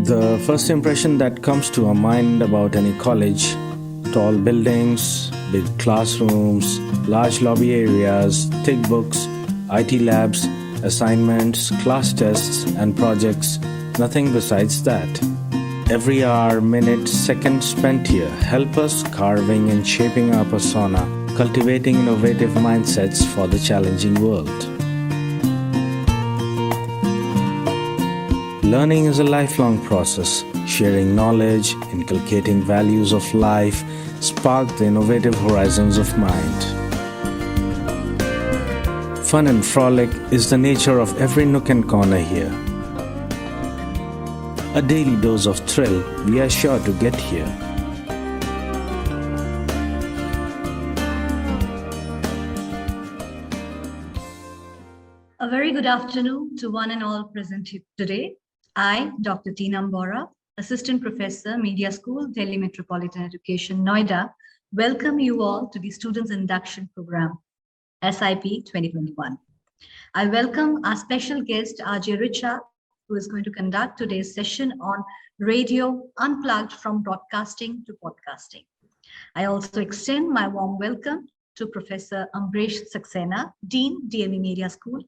The first impression that comes to our mind about any college: tall buildings, big classrooms, large lobby areas, thick books, IT labs, assignments, class tests, and projects. Nothing besides that. Every hour, minute, second spent here help us carving and shaping our persona, cultivating innovative mindsets for the challenging world. Learning is a lifelong process. Sharing knowledge, inculcating values of life, spark the innovative horizons of mind. Fun and frolic is the nature of every nook and corner here. A daily dose of thrill we are sure to get here. A very good afternoon to one and all present here today. I, Dr. Tina Mbora, Assistant Professor, Media School, Delhi Metropolitan Education, Noida, welcome you all to the Students Induction Program, SIP 2021. I welcome our special guest, RJ Richa, who is going to conduct today's session on Radio Unplugged from Broadcasting to Podcasting. I also extend my warm welcome to Professor Ambrish Saxena, Dean, DME Media School,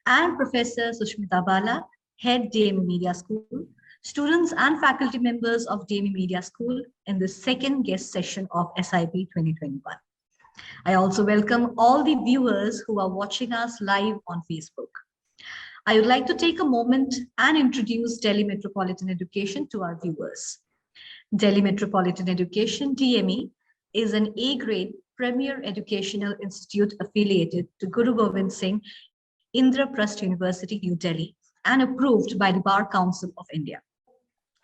and Professor Sushmita Bala, Head, DME Media School, students and faculty members of DME Media School in the second guest session of SIP 2021. I also welcome all the viewers who are watching us live on Facebook. I would like to take a moment and introduce Delhi Metropolitan Education to our viewers. Delhi Metropolitan Education, DME, is an A-grade premier educational institute affiliated to Guru Gobind Singh Indraprasth University, New Delhi, and approved by the Bar Council of India.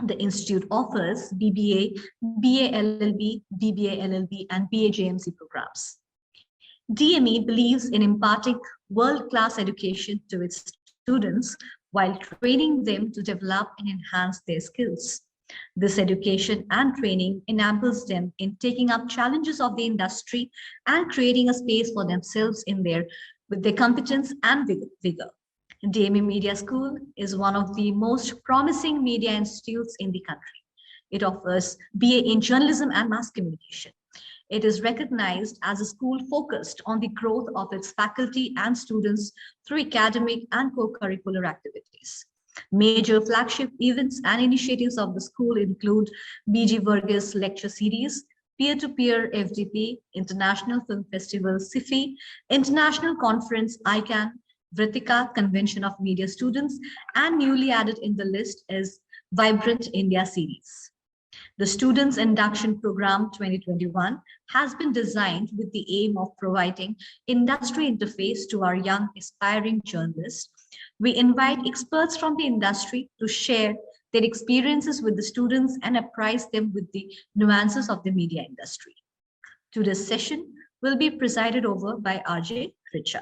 The institute offers BBA, BA LLB, BBA LLB, and BA JMC programs. DME believes in imparting world-class education to its students while training them to develop and enhance their skills. This education and training enables them in taking up challenges of the industry and creating a space for themselves with their competence and vigor. DME Media School is one of the most promising media institutes in the country. It offers BA in journalism and mass communication. It is recognized as a school focused on the growth of its faculty and students through academic and co-curricular activities. Major flagship events and initiatives of the school include BG Varghese Lecture Series, Peer-to-Peer FDP, International Film Festival SIFI, International Conference ICANN, Vritika Convention of Media Students, and newly added in the list is Vibrant India Series. The Students Induction Program 2021 has been designed with the aim of providing industry interface to our young aspiring journalists. We invite experts from the industry to share their experiences with the students and apprise them with the nuances of the media industry. Today's session will be presided over by RJ Richa.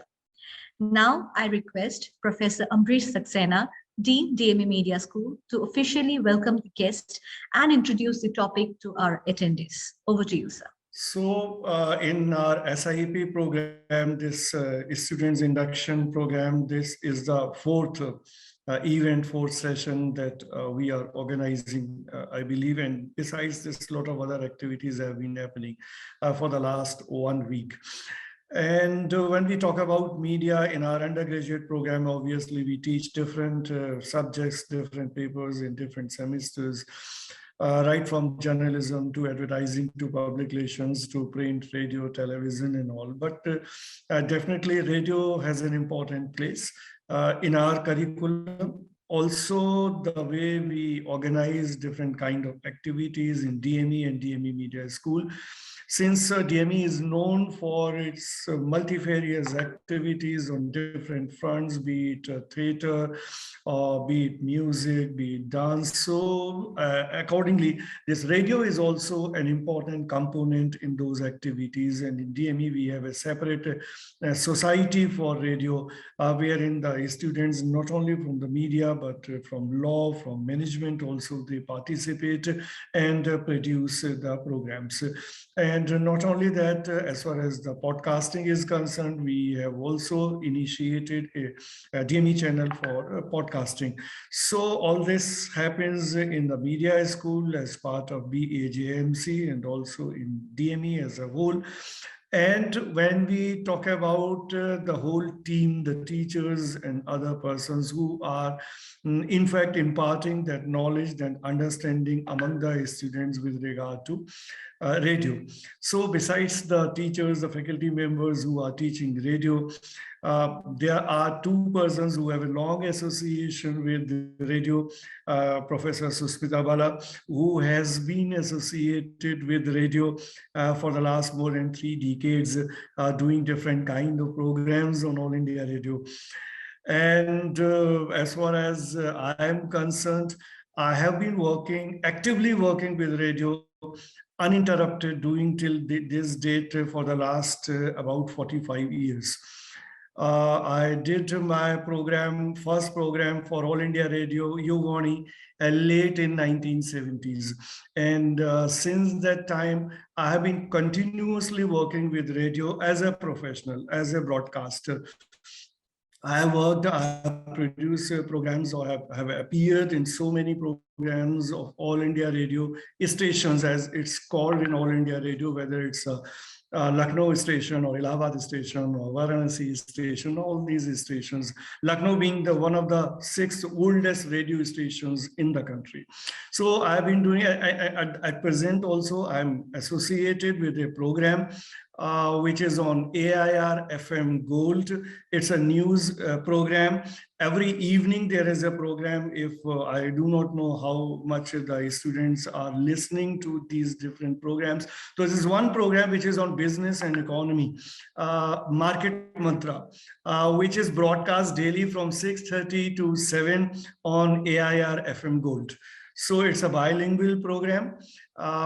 Now I request Professor Ambrish Saxena, Dean, DME Media School, to officially welcome the guest and introduce the topic to our attendees. Over to you, sir. So in our SIP program, this Students Induction Program, this is the fourth session that we are organizing, I believe. And besides this, a lot of other activities have been happening for the last 1 week. And when we talk about media in our undergraduate program, obviously we teach different subjects, different papers in different semesters, right from journalism to advertising to public relations to print, radio, television and all. But definitely radio has an important place in our curriculum. Also, the way we organize different kind of activities in DME and DME Media School. Since DME is known for its multifarious activities on different fronts, be it theater, be it music, be it dance. So accordingly, this radio is also an important component in those activities. And in DME, we have a separate society for radio, wherein the students, not only from the media, but from law, from management, also they participate and produce the programs. And And not only that, as far as the podcasting is concerned, we have also initiated a DME channel for podcasting. So all this happens in the media school as part of BAJMC and also in DME as a whole. And when we talk about the whole team, the teachers and other persons who are in fact imparting that knowledge and understanding among the students with regard to radio. So besides the teachers, the faculty members who are teaching radio, there are two persons who have a long association with radio. Professor Susmita Bala, who has been associated with radio for the last more than 3 decades, doing different kind of programs on All India Radio. And as far as I am concerned, I have been actively working with radio uninterrupted, doing till this date for the last about 45 years. I did my first program for All India Radio, Yuvani, late in 1970s. And since that time, I have been continuously working with radio as a professional, as a broadcaster. I have produced programs, or have appeared in so many programs of All India Radio stations, as it's called in All India Radio, whether it's a Lucknow station or Allahabad station or Varanasi station, all these stations, Lucknow being one of the 6 oldest radio stations in the country. So I've been doing, at present also, I'm associated with a program which is on AIR FM Gold. It's a news program. Every evening there is a program. If I do not know how much the students are listening to these different programs. So this is one program which is on business and economy, Market Mantra, which is broadcast daily from 6:30 to 7 on AIR FM Gold. So it's a bilingual program,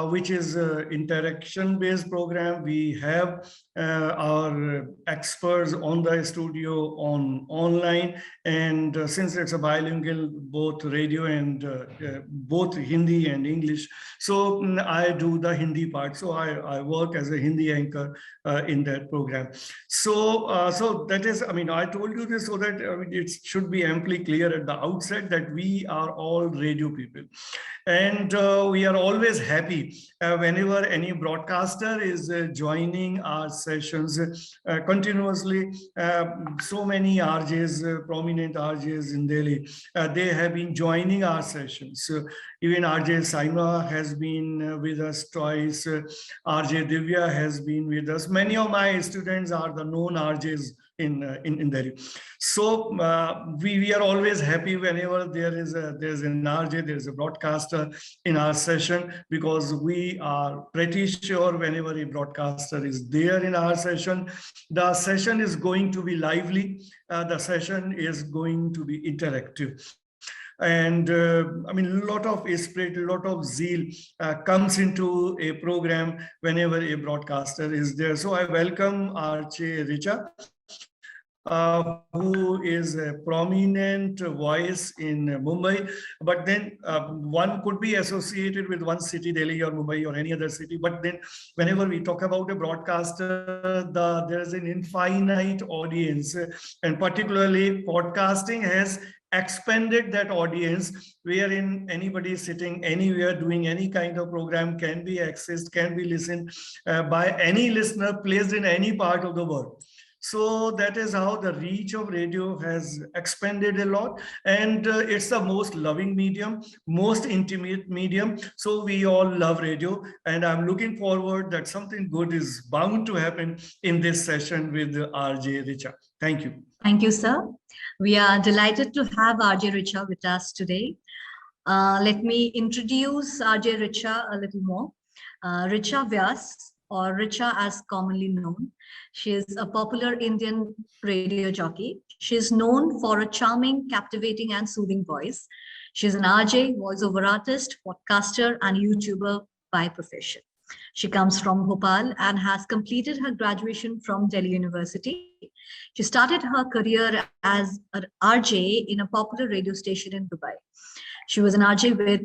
which is an interaction-based program. We have our experts on the studio online, and since it's a bilingual, both radio and both Hindi and English, so I do the Hindi part. So I work as a Hindi anchor in that program. So so that is, I mean, I told you this so that it should be amply clear at the outset that we are all radio people. And we are always happy whenever any broadcaster is joining our sessions continuously. So many RJs, prominent RJs in Delhi, they have been joining our sessions. Even RJ Saima has been with us twice. RJ Divya has been with us. Many of my students are the known RJs in Delhi. So we are always happy whenever there's an RJ, there's a broadcaster in our session, because we are pretty sure whenever a broadcaster is there in our session, the session is going to be lively, the session is going to be interactive. And I mean, a lot of spirit, a lot of zeal comes into a program whenever a broadcaster is there. So I welcome RJ Richa, who is a prominent voice in Mumbai, but then one could be associated with one city, Delhi or Mumbai or any other city. But then whenever we talk about a broadcaster, there is an infinite audience, and particularly podcasting has expanded that audience, wherein anybody sitting anywhere doing any kind of program can be accessed, can be listened by any listener placed in any part of the world. So that is how the reach of radio has expanded a lot, and it's the most loving medium, most intimate medium. So we all love radio, and I'm looking forward that something good is bound to happen in this session with RJ Richa. Thank you. Thank you, sir. We are delighted to have RJ Richa with us today. Let me introduce RJ Richa a little more. Richa Vyas, or Richa as commonly known. She is a popular Indian radio jockey. She is known for a charming, captivating, and soothing voice. She is an RJ, voiceover artist, podcaster, and YouTuber by profession. She comes from Bhopal and has completed her graduation from Delhi University. She started her career as an RJ in a popular radio station in Dubai. She was an RJ with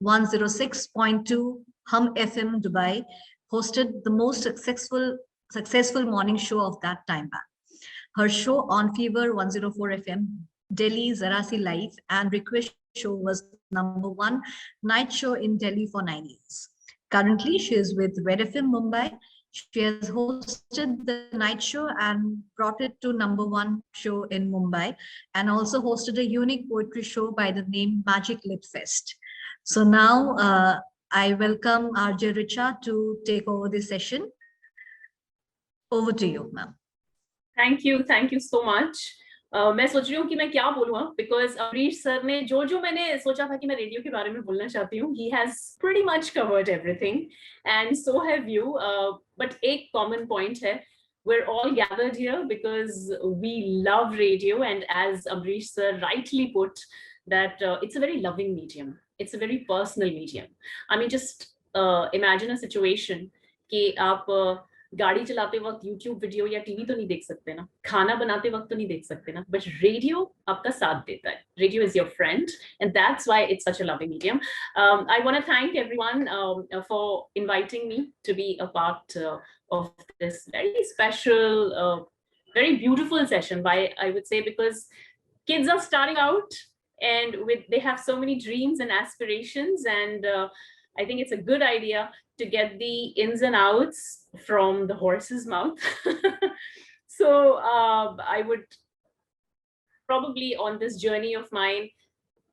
106.2 Hum FM Dubai, hosted the most successful morning show of that time back. Her show on Fever 104 FM, Delhi Zarasi Life, and Request Show was #1 night show in Delhi for 9 years. Currently, she is with Red FM Mumbai. She has hosted the night show and brought it to #1 show in Mumbai, and also hosted a unique poetry show by the name Magic Lip Fest. So now I welcome RJ Richa to take over this session. Over to you, ma'am. Thank you so much. मैं सोच रही हूँ कि मैं क्या बोलूँ, because Amrish sir ने जो मैंने सोचा था कि मैं रेडियो के बारे में बोलना चाहती हूँ, he has pretty much covered everything, and so have you. But एक common point है, we're all gathered here because we love radio, and as Amrish sir rightly put, that it's a very loving medium. It's a very personal medium. I mean, just imagine a situation कि आप गाड़ी चलाते वक्त YouTube video या TV तो नहीं देख सकते ना, खाना बनाते वक्त तो नहीं देख सकते ना, बट रेडियो आपका साथ देता है. Radio is your friend, and that's why it's such a loving medium. I want to thank everyone for inviting me to be a part of this very special, very beautiful session. Why I would say, because kids are starting out and they have so many dreams and aspirations, and I think it's a good idea to get the ins and outs from the horse's mouth. So I would probably on this journey of mine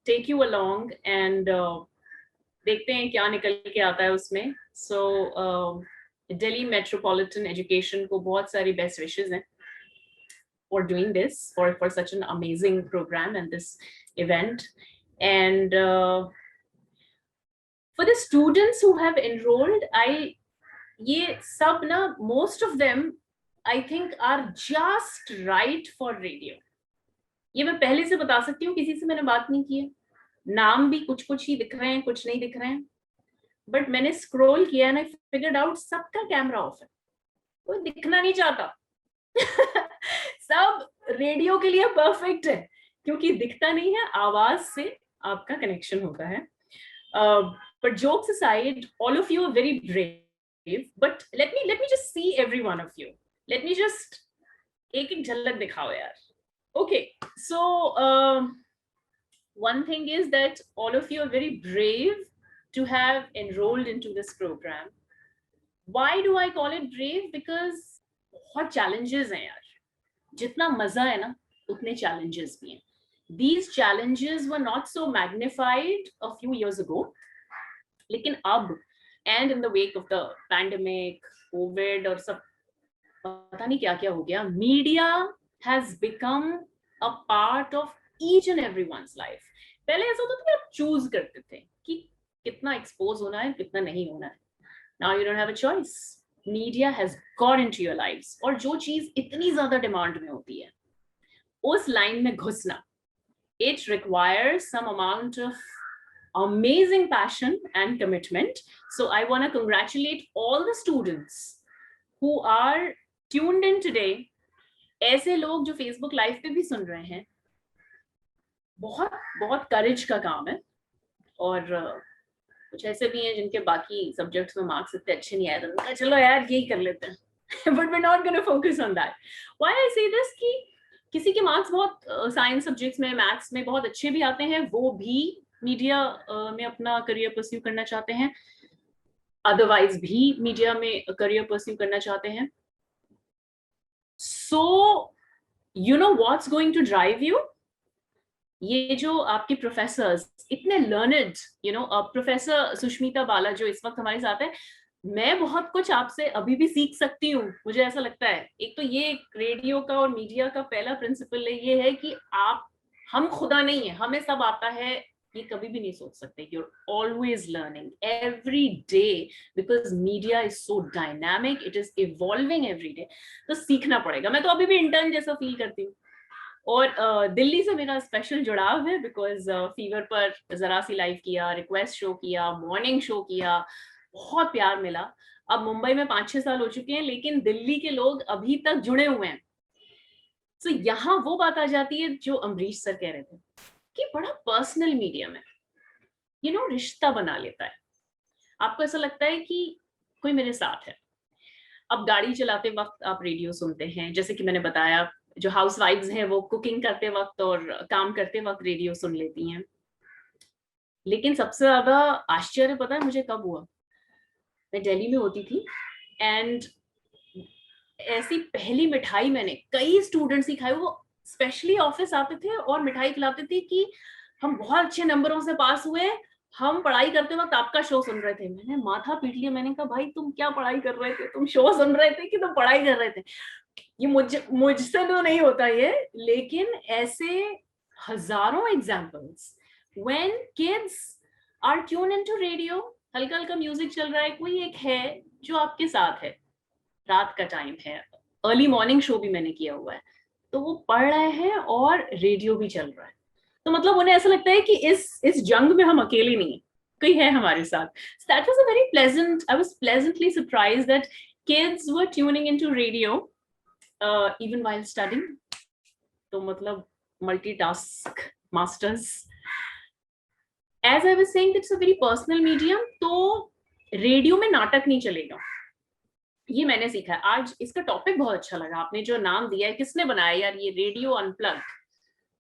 take you along and देखते हैं क्या निकल के आता है उसमें. So Delhi Metropolitan Education को बहुत सारी best wishes हैं for doing this, for such an amazing program and this event. And for the students who have enrolled, ये सब ना, most of them I think are just right for radio. ये मैं पहले से बता सकती हूँ, किसी से मैंने बात नहीं की है. नाम भी कुछ ही दिख रहे हैं, कुछ नहीं दिख रहे हैं, बट मैंने स्क्रॉल किया and I figured out सबका कैमरा ऑफ है, कोई दिखना नहीं चाहता. सब रेडियो के लिए परफेक्ट है क्योंकि दिखता नहीं है, आवाज से आपका कनेक्शन होता है. But jokes aside, all of you are very brave. But let me just see every one of you. Let me just एक झलक दिखाओ यार. Okay, so one thing is that all of you are very brave to have enrolled into this program. Why do I call it brave? Because बहुत challenges हैं यार. जितना मजा है ना, उतने challenges भी हैं. These challenges were not so magnified a few years ago. लेकिन अब, and in the wake of the pandemic, COVID और सब पता नहीं क्या क्या हो गया, media has become a part of each and everyone's life. पहले ऐसा होता था कि आप choose करते थे कि कितना expose होना है, कितना नहीं होना है. Now you don't have a choice. Media has got into your lives. और जो चीज इतनी ज्यादा demand में होती है, उस line में घुसना, it requires some amount of amazing passion and commitment. So I want to congratulate all the students who are tuned in today. ऐसे लोग जो Facebook Live पे भी सुन रहे हैं, बहुत courage का काम है. और कुछ ऐसे भी हैं जिनके बाकी subjects में marks इतने अच्छे नहीं आए, तो चलो यार यही कर लेते हैं. But we're not going to focus on that. Why I say this कि किसी के marks बहुत science subjects में, maths में बहुत अच्छे भी आते हैं, वो भी मीडिया में अपना करियर परस्यू करना चाहते हैं, अदरवाइज भी मीडिया में करियर परस्यू करना चाहते हैं. So you know what's going to drive you? ये जो आपके प्रोफेसर्स इतने learned, you know, professor Sushmita Bala जो इस वक्त हमारे साथ है, मैं बहुत कुछ आपसे अभी भी सीख सकती हूँ, मुझे ऐसा लगता है. एक तो ये रेडियो का और मीडिया का पहला प्रिंसिपल ये है कि हम खुदा नहीं है, हमें सब आता है, ये कभी भी नहीं सोच सकते. You're always learning every day because media is so dynamic, it is evolving every day. तो सीखना पड़ेगा. मैं तो अभी भी इंटर्न जैसा फील करती हूँ. और दिल्ली से मेरा स्पेशल जुड़ाव है बिकॉज फीवर पर जरा सी लाइव किया, रिक्वेस्ट शो किया, मॉर्निंग शो किया, बहुत प्यार मिला. अब मुंबई में 5-6 साल हो चुके हैं, लेकिन दिल्ली के लोग अभी तक जुड़े हुए हैं. तो यहाँ वो बात आ जाती है जो अमरीश सर कह रहे थे कि बड़ा पर्सनल मीडियम है, यू नो, रिश्ता बना लेता है. आपको ऐसा लगता है कि कोई मेरे साथ है। अब गाड़ी चलाते वक्त आप रेडियो सुनते हैं, जैसे कि मैंने बताया जो हाउस वाइफ्स हैं वो कुकिंग करते वक्त और काम करते वक्त रेडियो सुन लेती हैं। लेकिन सबसे ज्यादा आश्चर्य पता है मुझे कब हुआ? मैं दिल्ली में होती थी एंड ऐसी पहली मिठाई मैंने कई स्टूडेंट्स ही खाई, वो स्पेशली ऑफिस आते थे और मिठाई खिलाते थे कि हम बहुत अच्छे नंबरों से पास हुए, हम पढ़ाई करते वक्त आपका शो सुन रहे थे। मैंने माथा पीट लिया, मैंने कहा भाई तुम क्या पढ़ाई कर रहे थे, तुम शो सुन रहे थे कि तुम पढ़ाई कर रहे थे? ये मुझसे तो नहीं होता ये, लेकिन ऐसे हजारों examples when kids are tune into radio, हल्का हल्का म्यूजिक चल रहा है, कोई एक है जो आपके साथ है, रात का टाइम है, अर्ली मॉर्निंग शो भी मैंने किया हुआ है, तो वो पढ़ रहे हैं और रेडियो भी चल रहा है, तो मतलब उन्हें ऐसा लगता है कि इस जंग में हम अकेले नहीं, कोई है हमारे साथ. So that was a very pleasant, I was pleasantly surprised that kids were tuning into radio even while studying. तो मतलब multitask masters. As I was saying, it's a very personal medium, तो रेडियो में नाटक नहीं चलेगा, ये मैंने सीखा है. आज इसका टॉपिक बहुत अच्छा लगा, आपने जो नाम दिया है, किसने बनाया यार ये रेडियो अनप्लग्ड,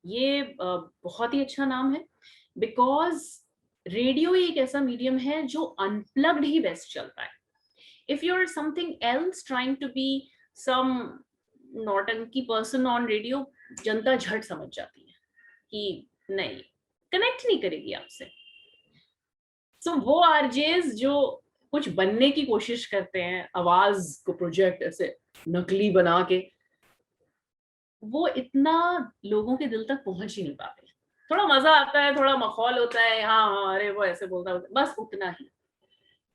ये बहुत ही अच्छा नाम है, बिकॉज रेडियो एक ऐसा मीडियम है जो अनप्लग्ड ही बेस्ट चलता है. If you are something else trying to be some नौटंकी पर्सन ऑन रेडियो, जनता झट समझ जाती है कि नहीं, कनेक्ट नहीं करेगी आपसे. सो वो आरजेस जो कुछ बनने की कोशिश करते हैं, आवाज को प्रोजेक्ट ऐसे नकली बना के, वो इतना लोगों के दिल तक पहुंच ही नहीं पाते. थोड़ा मजा आता है, थोड़ा माहौल होता है, हाँ हाँ अरे वो ऐसे बोलता है, बस उतना ही.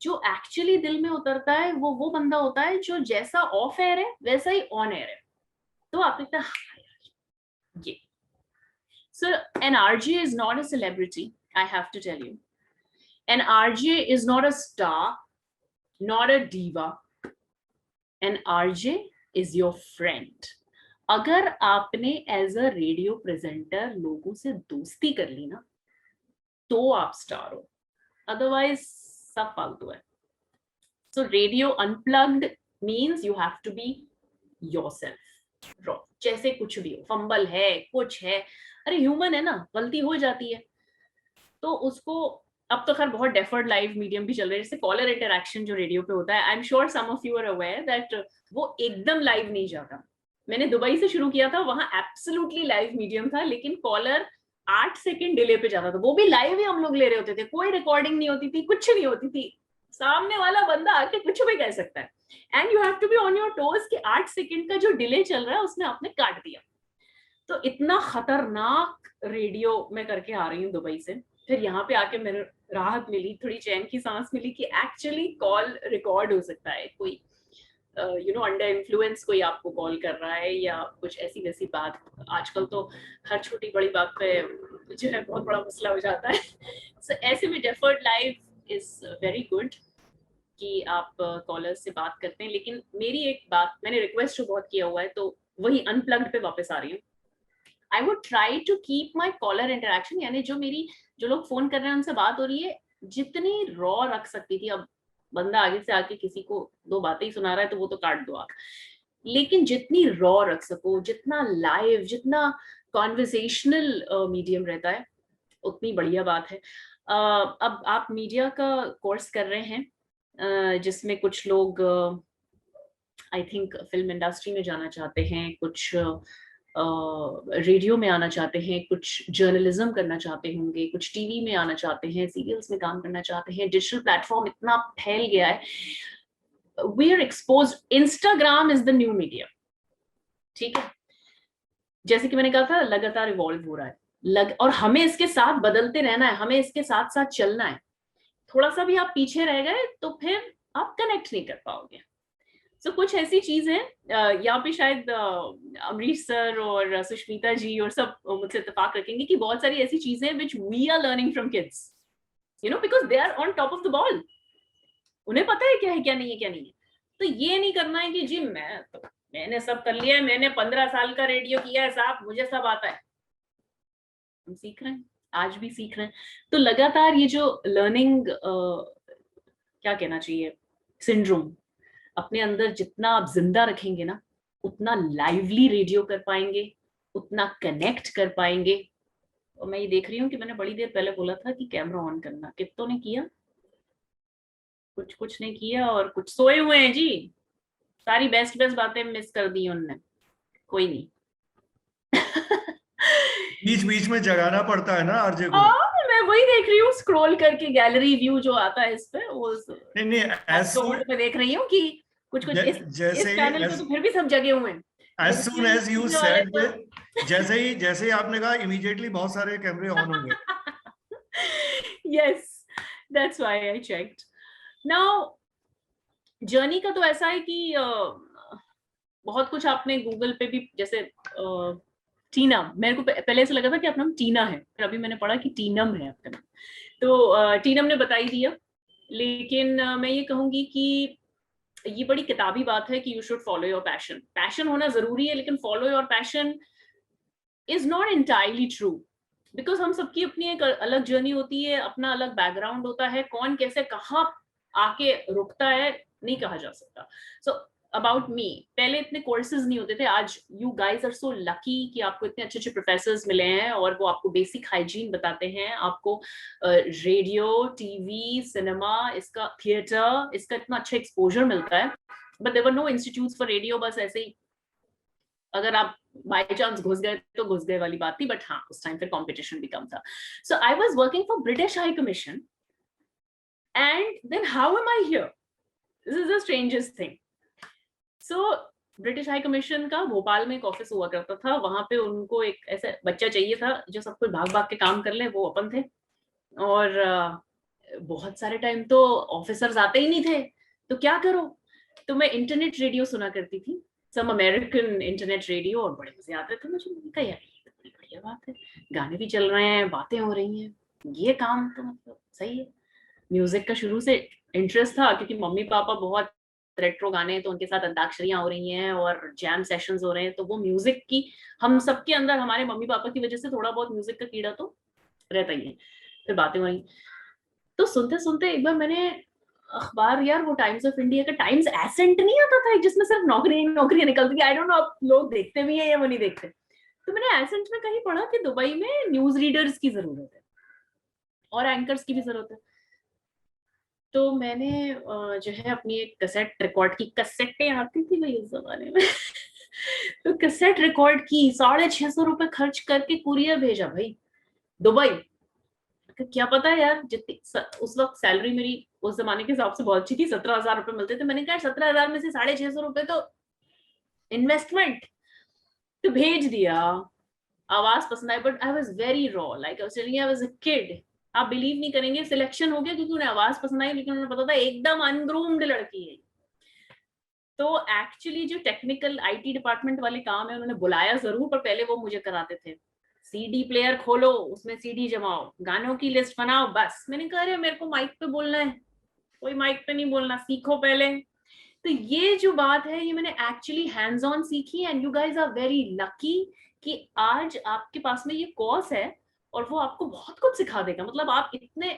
जो एक्चुअली दिल में उतरता है वो बंदा होता है जो जैसा ऑफ एयर है वैसा ही ऑन एयर है. तो आप देखते हैं ये. So an RJ is not a celebrity, I have to tell you. An RJ is not a star, not a diva. An RJ is your friend. अगर आपने एज अ रेडियो प्रेजेंटर लोगों से दोस्ती कर ली ना, तो आप स्टार हो, अदरवाइज सब फालतू है. So radio unplugged means you have to be yourself raw, जैसे कुछ भी हो, फंबल है, कुछ है, अरे ह्यूमन है ना, गलती हो जाती है. तो उसको, अब तो खैर बहुत डेफर्ड लाइव मीडियम भी चल रहे हैं, जैसे कॉलर इंटरैक्शन जो रेडियो पे होता है, I am sure some of you are aware that वो एकदम लाइव नहीं जाता. मैंने दुबई से शुरू किया था, वहां एब्सोल्युटली लाइव मीडियम था, लेकिन कॉलर 8 सेकंड डिले पे जाता था. वो भी लाइव ही हम लोग ले रहे होते थे, कोई रिकॉर्डिंग नहीं होती थी, कुछ नहीं होती थी. सामने वाला बंदा आके कुछ भी कह सकता है, and you have to be on your toes कि 8 सेकंड का जो डिले चल रहा है उसने आपने काट दिया. तो इतना खतरनाक रेडियो मैं करके आ रही हूँ दुबई से. फिर यहाँ पे आके मेरे राहत मिली, थोड़ी चैन की सांस मिली कि एक्चुअली कॉल रिकॉर्ड हो सकता है. कोई यू नो अंडर इन्फ्लुएंस कोई आपको कॉल कर रहा है या कुछ ऐसी वैसी बात. आजकल तो हर छोटी बड़ी बात पे जो है बहुत बड़ा मसला हो जाता है. सो ऐसे में deferred live is very good कि आप कॉलर्स से बात करते हैं. लेकिन मेरी एक बात, मैंने रिक्वेस्ट जो बहुत किया हुआ है, तो वही अनप्लग्ड पे वापस आ रही हूँ. I would try to keep my caller interaction, यानी जो लोग फोन कर रहे हैं उनसे बात हो रही है, जितनी रॉ रख सकती थी. अब बंदा आगे से आके किसी को 2 बातें ही सुना रहा है तो वो तो काट दो आप, लेकिन जितनी रॉ रख सको, जितना लाइव, जितना कॉन्वर्सेशनल मीडियम रहता है, उतनी बढ़िया बात है. अब आप मीडिया का कोर्स कर रहे हैं, जिसमें कुछ लोग आई थिंक फिल्म इंडस्ट्री में जाना चाहते हैं, कुछ रेडियो में आना चाहते हैं, कुछ जर्नलिज्म करना चाहते होंगे, कुछ टीवी में आना चाहते हैं, सीरियल्स में काम करना चाहते हैं. डिजिटल प्लेटफॉर्म इतना फैल गया है, we are exposed. Instagram is the new media, ठीक है, जैसे कि मैंने कहा था, लगातार इवॉल्व हो रहा है, और हमें इसके साथ बदलते रहना है, हमें इसके साथ साथ चलना है. थोड़ा सा भी आप पीछे रह गए तो फिर आप कनेक्ट नहीं कर पाओगे. So, कुछ ऐसी चीज है, यहाँ पे शायद अमरीश सर और सुष्मिता जी और सब मुझसे इत्तेफाक रखेंगे कि बहुत सारी ऐसी चीजें which we are learning from kids, you know, because they are on top of the ball. उन्हें पता है क्या है क्या नहीं है क्या नहीं है. तो ये नहीं करना है कि जी मैंने सब कर लिया है, मैंने 15 साल का रेडियो किया है साहब, मुझे सब आता है. हम सीख रहे हैं, आज भी सीख रहे हैं. तो लगातार ये जो लर्निंग, क्या कहना चाहिए, सिंड्रोम। अपने अंदर जितना आप जिंदा रखेंगे ना, उतना लाइवली रेडियो कर पाएंगे, उतना कनेक्ट कर पाएंगे। और मैं ये देख रही हूँ कि मैंने बड़ी देर पहले बोला था कि कैमरा ऑन करना, कितनों ने किया? कुछ ने किया, और कुछ सोए हुए हैं जी। सारी बेस्ट बेस्ट बातें मिस कर दी उनने। कोई नहीं। बीच बीच में जगाना पड़ता है ना आरजे को। मैं वही देख रही हूँ, स्क्रॉल करके गैलरी व्यू जो आता है इस पे, वो नहीं एपिसोड पे देख रही हूँ कि कुछ इस चैनल पे तो फिर भी सब जगे हुए हैं। as soon as you said that, जैसे ही आपने कहा इमीडिएटली बहुत सारे कैमरे ऑन हो गए। Yes, that's why I checked. Now, journey का तो ऐसा है कि बहुत कुछ आपने गूगल पे भी, जैसे टीना, मेरे को पहले ऐसा लगा था कि अपना नाम टीना है, फिर अभी मैंने पढ़ा कि टीनम है आपका नाम, तो टीनम ने बता ही दिया। लेकिन मैं ये कहूंगी कि ये बड़ी किताबी बात है कि you should follow your passion. Passion होना जरूरी है, लेकिन follow your passion is not entirely true, because हम सबकी अपनी एक अलग जर्नी होती है, अपना अलग बैकग्राउंड होता है, कौन कैसे कहाँ आके रुकता है नहीं कहा जा सकता। सो अबाउट मी, पहले इतने कोर्सेज नहीं होते थे, आज you guys are so lucky कि आपको इतने अच्छे अच्छे प्रोफेसर्स मिले हैं और वो आपको बेसिक हाइजीन बताते हैं, आपको रेडियो, टीवी, सिनेमा, इसका थिएटर, इसका इतना अच्छा एक्सपोजर मिलता है। But there were no institutes for radio, बस ऐसे ही अगर आप बाय चांस घुस गए तो घुस गए वाली बात थी, बट हाँ उस टाइम फिर कंपटीशन भी कम था। So I was working for British High Commission, and then how am I here? This is the strangest thing. So British High Commission का भोपाल में एक ऑफिस हुआ करता था, वहां पे उनको एक ऐसा बच्चा चाहिए था जो सब कुछ भाग भाग के काम कर ले, वो अपन थे। और बहुत सारे टाइम तो ऑफिसर्स आते ही नहीं थे, तो क्या करो? तो मैं इंटरनेट रेडियो सुना करती थी, सम अमेरिकन इंटरनेट रेडियो, और बड़े मजे आते थे मुझे। मैंने कहा यार ये तो बड़ी बढ़िया बात है, गाने भी चल रहे हैं, बातें हो रही हैं, ये काम तो मतलब सही है। म्यूजिक का शुरू से इंटरेस्ट था, क्योंकि मम्मी पापा बहुत रेट्रो गाने हैं, तो उनके साथ अंताक्षरियां हो रही हैं और जैम सेशंस हो रहे हैं, तो वो म्यूजिक की हम सबके अंदर, हमारे मम्मी पापा की वजह से थोड़ा बहुत म्यूजिक का कीड़ा तो रहता ही है। फिर बातें हो रही, तो सुनते सुनते एक बार मैंने अखबार, यार वो टाइम्स ऑफ इंडिया का टाइम्स एसेंट नहीं आता था जिसमें सिर्फ नौकरियां निकलती थी, आई डोंट नो आप लोग देखते भी हैं या वो नहीं देखते, तो मैंने एसेंट में कहीं पढ़ा कि दुबई में न्यूज रीडर्स की जरूरत है और एंकर्स की भी जरूरत है। तो मैंने जो है अपनी एक कैसेट रिकॉर्ड की, कैसेटें आती थी भाई उस जमाने में तो कैसेट रिकॉर्ड की, 650 रुपए खर्च करके कुरियर भेजा भाई दुबई। क्या पता है यार, जितनी उस वक्त सैलरी मेरी उस जमाने के हिसाब से बहुत अच्छी थी, 17,000 रुपए मिलते थे। मैंने कहा 17,000 में से 650 रुपए तो इन्वेस्टमेंट, तो भेज दिया। आवाज पसंद आई, but I was very raw, like I was a kid. आप बिलीव नहीं करेंगे, सिलेक्शन हो गया क्योंकि उन्हें आवाज पसंद आई, लेकिन उन्हें पता था एकदम अनग्रूम्ड लड़की है। तो एक्चुअली जो टेक्निकल आईटी डिपार्टमेंट वाले काम है, उन्होंने बुलाया जरूर, पर पहले वो मुझे कराते थे। सीडी प्लेयर खोलो, उसमें सीडी जमाओ, गानों की लिस्ट बनाओ, बस। मैंने कहा अरे मेरे को माइक पे बोलना है, कोई माइक पे नहीं बोलना, सीखो पहले। तो ये जो बात है, ये मैंने एक्चुअली हैंड्स ऑन सीखी, and you guys are very lucky कि आज आपके पास में ये कोर्स है और वो आपको बहुत कुछ सिखा देगा। मतलब आप इतने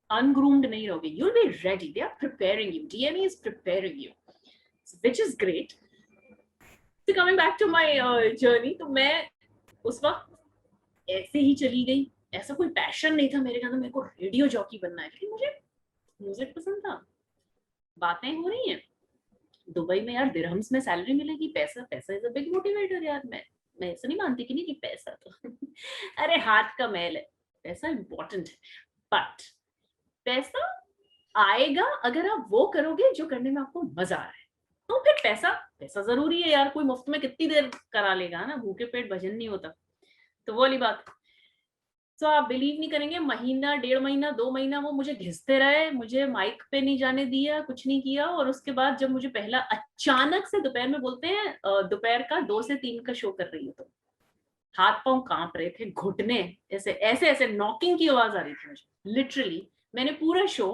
अनग्रूम्ड नहीं रहोगे, you will be ready, they are preparing you, DME is preparing you, which is great. So coming back to my journey, तो मैं उस वक्त ऐसे ही चली गई, ऐसा कोई पैशन नहीं था मेरे अंदर, मेरे को रेडियो जॉकी बनना है, लेकिन मुझे म्यूजिक पसंद था। बातें हो रही हैं दुबई में, यार दिरहम्स में सैलरी मिलेगी, पैसा पैसा इज अ बिग मोटिवेटर यार। मैं ऐसा नहीं मानती कि नहीं कि पैसा तो अरे हाथ का मैल है, पैसा इंपॉर्टेंट है, बट पैसा आएगा अगर आप वो करोगे जो करने में आपको मजा आ रहा है, तो फिर पैसा पैसा जरूरी है यार। कोई मुफ्त में कितनी देर करा लेगा ना, भूखे पेट भजन नहीं होता, तो वो वाली बात। तो आप बिलीव नहीं करेंगे, महीना, 1.5 महीना, 2 महीना वो मुझे घिसते रहे, मुझे माइक पे नहीं जाने दिया, कुछ नहीं किया। और उसके बाद जब मुझे पहला अचानक से दोपहर में, बोलते हैं दोपहर का 2 से 3 का शो कर रही हो, तो हाथ पांव कांप रहे थे, घुटने ऐसे ऐसे ऐसे नॉकिंग की आवाज आ रही थी मुझे लिटरली। मैंने पूरा शो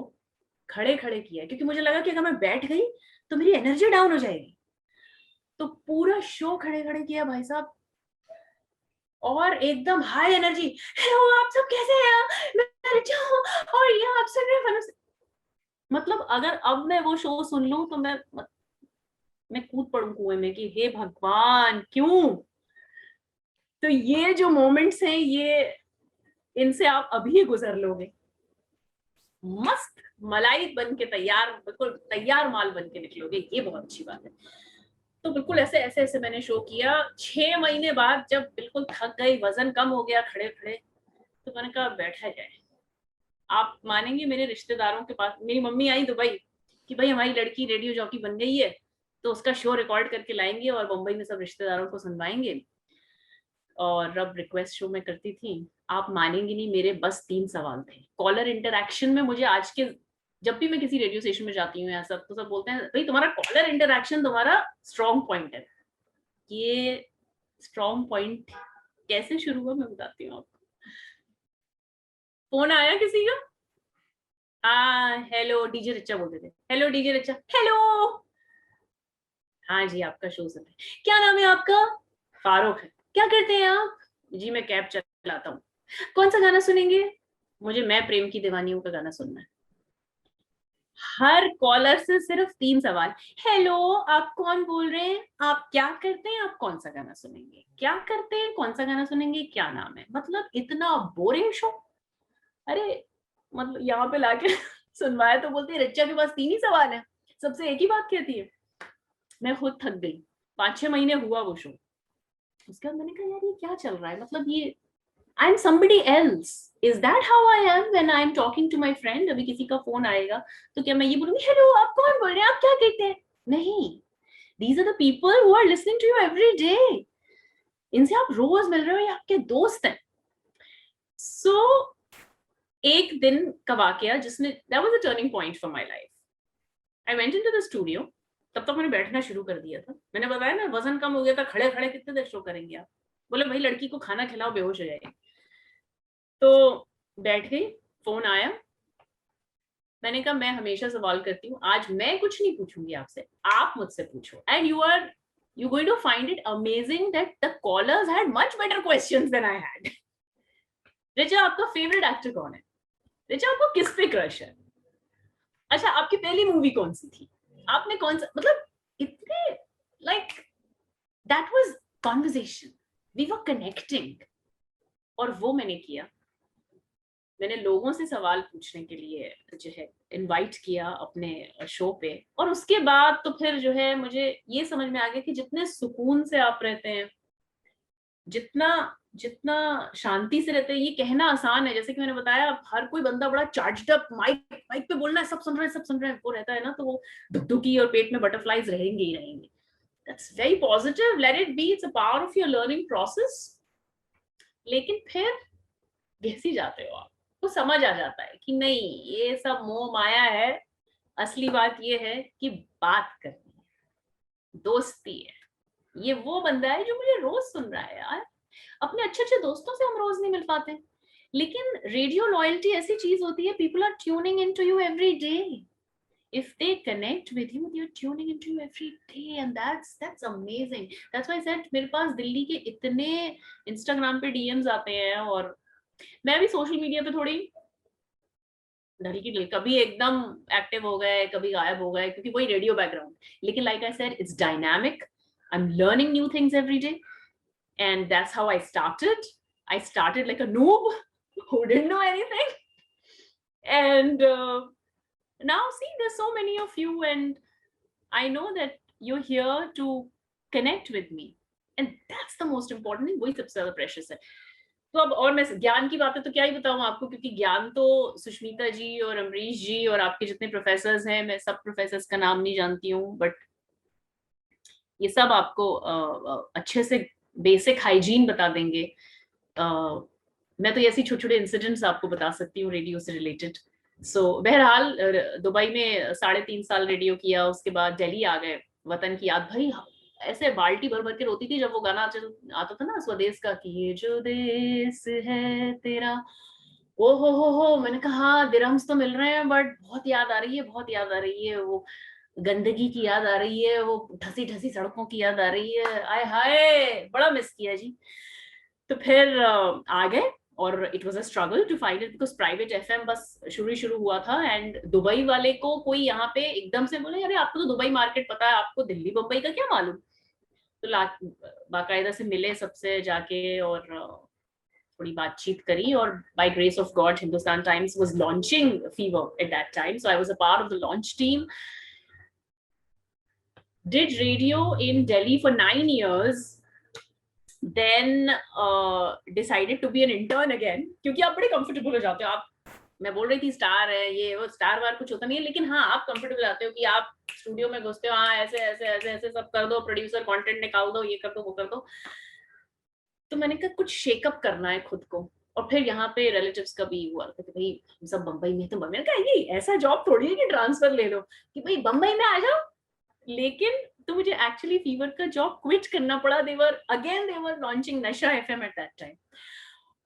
खड़े खड़े किया, क्योंकि मुझे लगा कि अगर मैं बैठ गई तो मेरी एनर्जी डाउन हो जाएगी। तो पूरा शो खड़े खड़े किया भाई साहब, और एकदम हाई एनर्जी, हेलो आप सब कैसे हैं, मैं रिचा हूं और ये आप सुन रहे हैं। मतलब अगर अब मैं वो शो सुन लूं तो मैं कूद पड़ूं कुएं में कि हे भगवान क्यों। तो ये जो मोमेंट्स हैं, ये इनसे आप अभी गुजर लोगे, मस्त मलाई बन के तैयार, बिल्कुल तैयार माल बन के निकलोगे, ये बहुत अच्छी बात है। तो बिल्कुल ऐसे ऐसे ऐसे मैंने शो किया। 6 महीने बाद जब बिल्कुल थक गई, वजन कम हो गया खड़े खड़े, तो मैंने कहा बैठा जाए। आप मानेंगे, मेरे रिश्तेदारों के पास मेरी मम्मी आई दुबई कि भाई हमारी लड़की रेडियो जॉकी बन गई है, तो उसका शो रिकॉर्ड करके लाएंगे और मुंबई में सब रिश्तेदारों को सुनवाएंगे। और अब रिक्वेस्ट शो में करती थी, आप मानेंगे नहीं, मेरे बस 3 सवाल थे। कॉलर इंटरक्शन में मुझे आज के, जब भी मैं किसी रेडियो स्टेशन में जाती हूँ या सब, तो सब बोलते हैं भाई तुम्हारा कॉलर इंटरक्शन तुम्हारा स्ट्रॉन्ग पॉइंट है। ये स्ट्रॉन्ग पॉइंट कैसे शुरू हुआ मैं बताती हूँ आपको। फोन आया किसी का, हेलो डीजे रिचा बोलते थे, हेलो डीजे रिचा, हेलो, हाँ जी आपका शो सुन है, क्या नाम है आपका, फारूक है, क्या करते हैं आप, जी मैं कैब चलाता हूँ, कौन सा गाना सुनेंगे, मुझे मैं प्रेम की दीवानी हूँ का गाना सुनना है। हर कॉलर से सिर्फ 3 सवाल, हेलो आप कौन बोल रहे हैं, आप क्या करते हैं, आप कौन सा गाना सुनेंगे, क्या करते हैं, कौन सा गाना सुनेंगे, क्या नाम है। मतलब इतना बोरिंग शो। अरे मतलब यहाँ पे लाके सुनवाया तो बोलते हैं रिचा के पास 3 ही सवाल है, सबसे एक ही बात कहती है। मैं खुद थक गई। 5-6 महीने हुआ वो शो। उसके बाद मैंने कहा यार ये क्या चल रहा है, मतलब ये I am somebody else. Is that how I am when I am talking to my friend? अभी किसी का फोन आएगा तो क्या मैं ये बोलूंगी हेलो आप कौन बोल रहे हैं, आप क्या कहते हैं, नहीं। These are the people who are listening to you every day. इनसे आप रोज मिल रहे हो, ये आपके दोस्त हैं। So एक दिन का वाकया जिसने, that was a turning point for my life. I went into the studio. तब तक मैंने बैठना शुरू कर दिया था। मैंने बताया ना वजन कम हो गया था, खड़े खड़े कितने देर शो करेंगे आप। बोले भाई लड़की को खाना खिलाओ बेहोश हो जाएगी। तो बैठ गई, फोन आया, मैंने कहा मैं हमेशा सवाल करती हूँ, आज मैं कुछ नहीं पूछूंगी आपसे, आप मुझसे पूछो। And you going to find it amazing that the callers had much better questions than I had. Richa आपका फेवरेट एक्टर कौन है, रिचा आपको किस पे क्रश है, अच्छा आपकी पहली मूवी कौन सी थी, आपने कौन सा, मतलब इतने like that was conversation, we were connecting. और वो मैंने किया। मैंने लोगों से सवाल पूछने के लिए जो है इनवाइट किया अपने शो पे। और उसके बाद तो फिर जो है मुझे ये समझ में आ गया कि जितने सुकून से आप रहते हैं, जितना जितना शांति से रहते हैं, ये कहना आसान है, जैसे कि मैंने बताया हर कोई बंदा बड़ा चार्ज्ड अप, माइक माइक पे बोलना है, सब सुन रहे हैं सब सुन रहे हैं, वो रहता है ना, तो वो धुकधुकी और पेट में बटरफ्लाइज रहेंगे ही रहेंगे। That's very positive, let it be, it's a power of your learning process. लेकिन फिर घिसी जाते हो आप, तो समझ आ जाता है कि नहीं ये सब मोह माया है, असली बात ये है कि बात करनी है, दोस्ती है। ये वो बंदा है जो मुझे रोज सुन रहा है यार। अपने अच्छे अच्छे दोस्तों से हम रोज नहीं मिल पाते, लेकिन रेडियो लॉयल्टी ऐसी चीज होती है, people are tuning into you every day. If they connect with you, they're tuning into you every day, and that's amazing. That's why I said मेरे पास दिल्ली के इतने इंस्टाग्राम पे डीएम्स आते हैं। और मैं भी सोशल मीडिया पे थोड़ी ढल की ढल, कभी एकदम एक्टिव हो गए, कभी गायब हो गए, क्योंकि वही रेडियो बैकग्राउंड। लेकिन like I said, it's dynamic, I am learning new things every day, and that's how I started. I started like a noob who didn't know anything, and now see there's so many of you, and I know that you're here to connect with me, and that's the most important thing, वही सबसे ज्यादा precious है। तो अब और मैं ज्ञान की बातें तो क्या ही बताऊं आपको, क्योंकि ज्ञान तो सुष्मिता जी और अमरीश जी और आपके जितने प्रोफेसर्स हैं, मैं सब प्रोफेसर्स का नाम नहीं जानती हूँ, बट ये सब आपको अच्छे से बेसिक हाइजीन बता देंगे। मैं तो ऐसी छोटे छोटे इंसिडेंट्स आपको बता सकती हूँ रेडियो से रिलेटेड। सो बहरहाल दुबई में 3.5 साल रेडियो किया, उसके बाद दिल्ली आ गए, वतन की याद भाई ऐसे बाल्टी भर भर के रोती थी जब वो गाना आता था ना स्वदेश का, कि ये जो देश है तेरा, ओ हो, मैंने कहा हाँ दिरहम्स तो मिल रहे हैं, बट बहुत याद आ रही है, बहुत याद आ रही है, वो गंदगी की याद आ रही है, वो ढसी ढसी सड़कों की याद आ रही है, आय हाय बड़ा मिस किया जी। तो फिर आ गए और it was a struggle to find it because private FM बस शुरू हुआ था एंड दुबई वाले को कोई यहाँ पे एकदम से बोले अरे आपको तो दुबई मार्केट पता है, आपको दिल्ली बम्बई का क्या मालूम। तो बाकायदा से मिले सबसे जाके और थोड़ी बातचीत करी और by grace of God Hindustan Times was launching fever at that time, so I was a part of the launch team, did radio in Delhi for 9 years, then decided to be an intern again, क्योंकि आप बड़े comfortable हो जाते हो। आप, मैं बोल रही थी स्टार है ये वो, स्टार वार कुछ होता नहीं है, लेकिन हाँ आप कंफर्टेबल आते हो कि आप स्टूडियो में घुसते हो, हाँ ऐसे ऐसे ऐसे ऐसे सब कर दो, प्रोड्यूसर कंटेंट निकाल दो, ये कर दो वो कर दो। तो मैंने कहा कुछ शेकअप करना है खुद को। और फिर यहाँ पे रिलेटिव्स का भी हुआ था कि भाई हम सब बम्बई में, तो मैंने कहा ये ऐसा जॉब थोड़ी है कि ट्रांसफर ले लो कि भाई बम्बई में आ जाओ। लेकिन तो मुझे एक्चुअली फीवर का जॉब क्विट करना पड़ा। दे वर लॉन्चिंग नशा एफएम एट दैट टाइम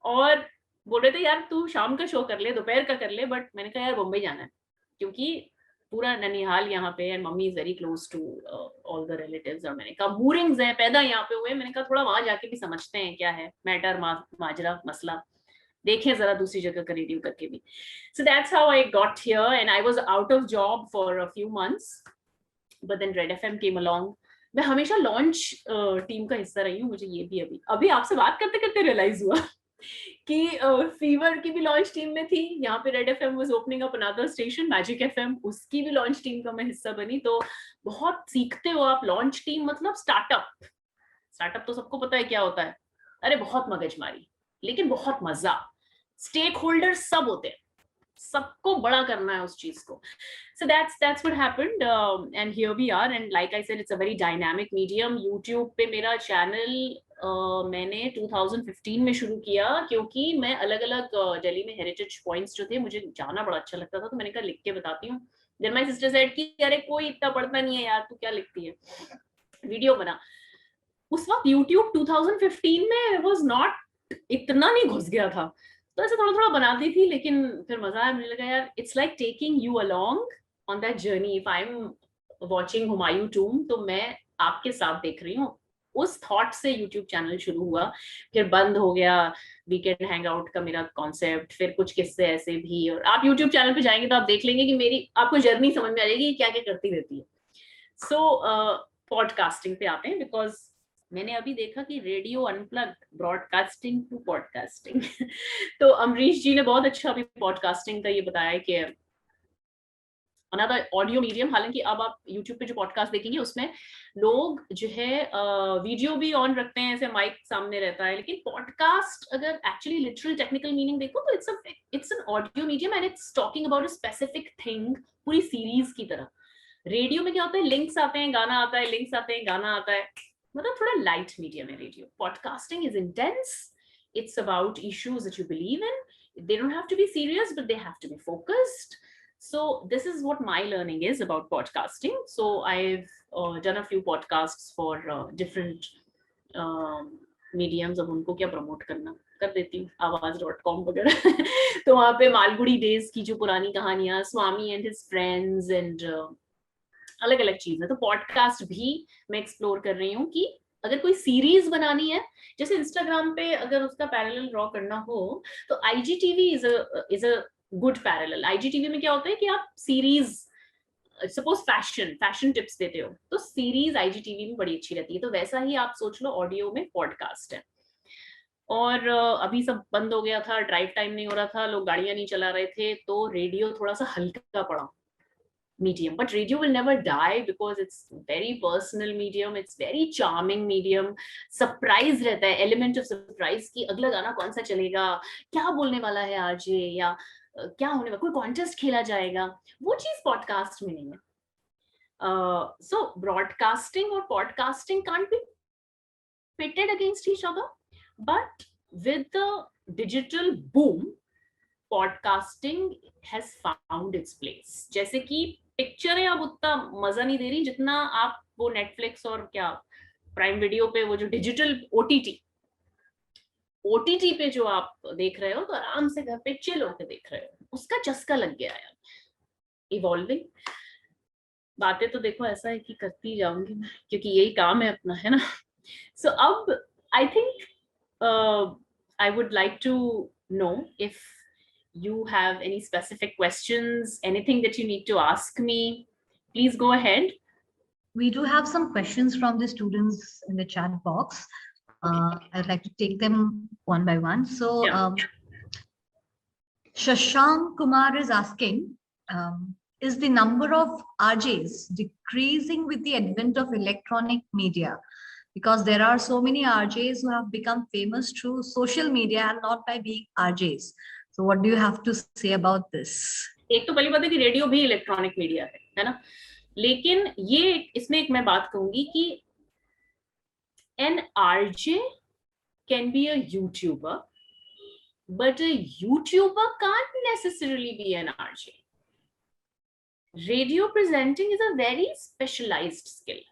और बोल रहे थे यार तू शाम का शो कर ले, दोपहर का कर ले, बट मैंने कहा यार मुंबई जाना है क्योंकि पूरा ननिहाल यहाँ पे and mummy is very close to all the relatives. और मैंने कहा मूरिंग्स हैं, पैदा यहाँ पे हुए, मैंने कहा थोड़ा वहां जाके भी समझते हैं क्या है मैटर, माजरा, मसला, देखें जरा दूसरी जगह का रेडियो करके भी। So that's how I got here and I was out of job for a few months, but then Red FM came along. मैं हमेशा लॉन्च टीम का हिस्सा रही हूँ। मुझे ये भी अभी आपसे बात करते करते रियलाइज हुआ कि फीवर की भी लॉन्च टीम में थी। यहाँ पे red FM was opening up another station, magic FM, उसकी भी लॉन्च टीम का मैं हिस्सा बनी। तो बहुत सीखते हो आप। लॉन्च टीम मतलब स्टार्टअप तो सबको पता है क्या होता है, अरे बहुत मगजमारी लेकिन बहुत मजा, स्टेक होल्डर सब होते हैं, सबको बड़ा करना है उस चीज को। So that's what happened, and here we are, and like I said, it's a very dynamic medium. YouTube पे मेरा चैनल मैंने 2015 में शुरू किया क्योंकि मैं अलग अलग दिल्ली में हेरिटेज पॉइंट्स जो थे मुझे जाना बड़ा अच्छा लगता था, तो मैंने कहा लिख के बताती हूँ। Then my sister said कि अरे कोई इतना पढ़ता नहीं है यार, तू क्या लिखती है, वीडियो बना। उस वक्त YouTube 2015 में was not इतना नहीं घुस गया था, तो ऐसे थोड़ा थोड़ा बनाती थी, लेकिन फिर मजा आया, मुझे लगा यार it's like taking you along on that journey. If I'm watching Humayun tomb तो मैं आपके साथ देख रही हूँ। उस थॉट से YouTube चैनल शुरू हुआ, फिर बंद हो गया वीकेंड हैंगआउट का मेरा कॉन्सेप्ट, फिर कुछ किस्से ऐसे भी। और आप YouTube चैनल पे जाएंगे तो आप देख लेंगे कि मेरी आपको जर्नी समझ में आ जाएगी क्या क्या करती रहती है। सो पॉडकास्टिंग पे आते हैं, बिकॉज मैंने अभी देखा कि radio unplugged, broadcasting to podcasting तो अमरीश जी ने बहुत अच्छा अभी पॉडकास्टिंग का ये बताया कि अनदर ऑडियो मीडियम। हालांकि अब आप YouTube पे जो पॉडकास्ट देखेंगे उसमें लोग जो है वीडियो भी ऑन रखते हैं, ऐसे माइक सामने रहता है, लेकिन पॉडकास्ट अगर एक्चुअली लिटरल टेक्निकल मीनिंग देखो तो it's an audio medium and it's talking about a specific thing, पूरी सीरीज की तरह। रेडियो में क्या होता है, लिंक्स आते हैं, गाना आता है, लिंक्स आते हैं, गाना आता है, मतलब थोड़ा लाइट मीडियम है radio. Podcasting is intense, it's about issues that you believe in, they don't have to be serious but they have to be focused. So this is what my learning is about podcasting. So I've done a few podcasts for different mediums. अब उनको क्या promote करना, कर देती हूँ, आवाज.com वगैरह तो वहाँ पे मालगुड़ी डेज की जो पुरानी कहानियां, स्वामी एंड हिज फ्रेंड्स एंड अलग अलग चीजें। तो पॉडकास्ट भी मैं एक्सप्लोर कर रही हूँ कि अगर कोई सीरीज बनानी है, जैसे इंस्टाग्राम पे अगर उसका पैरेलल ड्रॉ करना हो तो IGTV is a good parallel. IGTV में क्या होता है कि आप सीरीज, सपोज फैशन टिप्स देते हो तो सीरीज IGTV में बड़ी अच्छी रहती है। तो वैसा ही आप सोच लो ऑडियो में पॉडकास्ट है। और अभी सब बंद हो गया था, ड्राइव टाइम नहीं हो रहा था, लोग गाड़ियां नहीं चला रहे थे, तो रेडियो थोड़ा सा हल्का पड़ा medium, but radio will never die because it's very personal medium, it's very charming medium. Surprise रहता है, element of surprise कि अगला गाना कौन सा चलेगा, क्या बोलने वाला है आज ये, या क्या होने वाला, कोई कॉन्टेस्ट खेला जाएगा, वो चीज पॉडकास्ट में नहीं है। So broadcasting और podcasting can't be pitted against each other, but with the digital boom podcasting has found its place. जैसे कि पिक्चरें अब उतना मजा नहीं दे रही जितना आप वो नेटफ्लिक्स और क्या प्राइम वीडियो पे वो जो डिजिटल OTT पे जो आप देख रहे हो तो आराम से घर पे चिल होकर देख रहे हो, उसका चस्का लग गया है। इवॉल्विंग बातें तो देखो ऐसा है कि करती जाऊंगी मैं, क्योंकि यही काम है अपना, है ना। सो अब I think I would like to know if you have any specific questions, anything that you need to ask me, please go ahead. We do have some questions from the students in the chat box. I'd like to take them one by one. So Yeah. Shashank Kumar is asking, is the number of RJs decreasing with the advent of electronic media? Because there are so many RJs who have become famous through social media and not by being RJs. So what do you have to say about this? एक तो पहली बात है कि radio भी electronic media है ना, लेकिन ये इसमें एक मैं बात कहूंगी कि an RJ can be a YouTuber, but a YouTuber can't necessarily be an RJ. Radio presenting is a very specialized skill.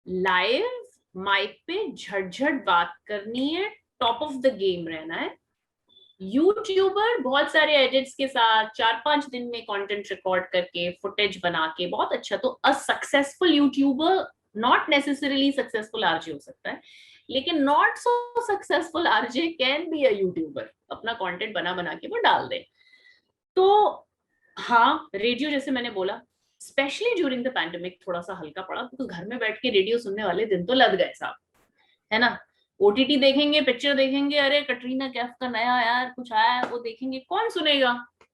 Live mic पे झटझट बात करनी है, टॉप ऑफ द गेम रहना है. यूट्यूबर बहुत सारे एडिट्स के साथ 4-5 दिन में कंटेंट रिकॉर्ड करके फुटेज बना के बहुत अच्छा, तो a successful YouTuber not necessarily successful RJ हो सकता है, लेकिन not so successful RJ can be a YouTuber. अपना कंटेंट बना के वो डाल दे. तो हाँ, रेडियो जैसे मैंने बोला स्पेशली ड्यूरिंग द पैंडेमिक थोड़ा सा हल्का पड़ा, तो घर में बैठ के रेडियो सुनने वाले दिन तो लग गए साहब, है ना. ओटीटी देखेंगे, पिक्चर देखेंगे, अरे कटरीना कैफ का नया यार कुछ आया है वो देखेंगे, कौन सुनेगा.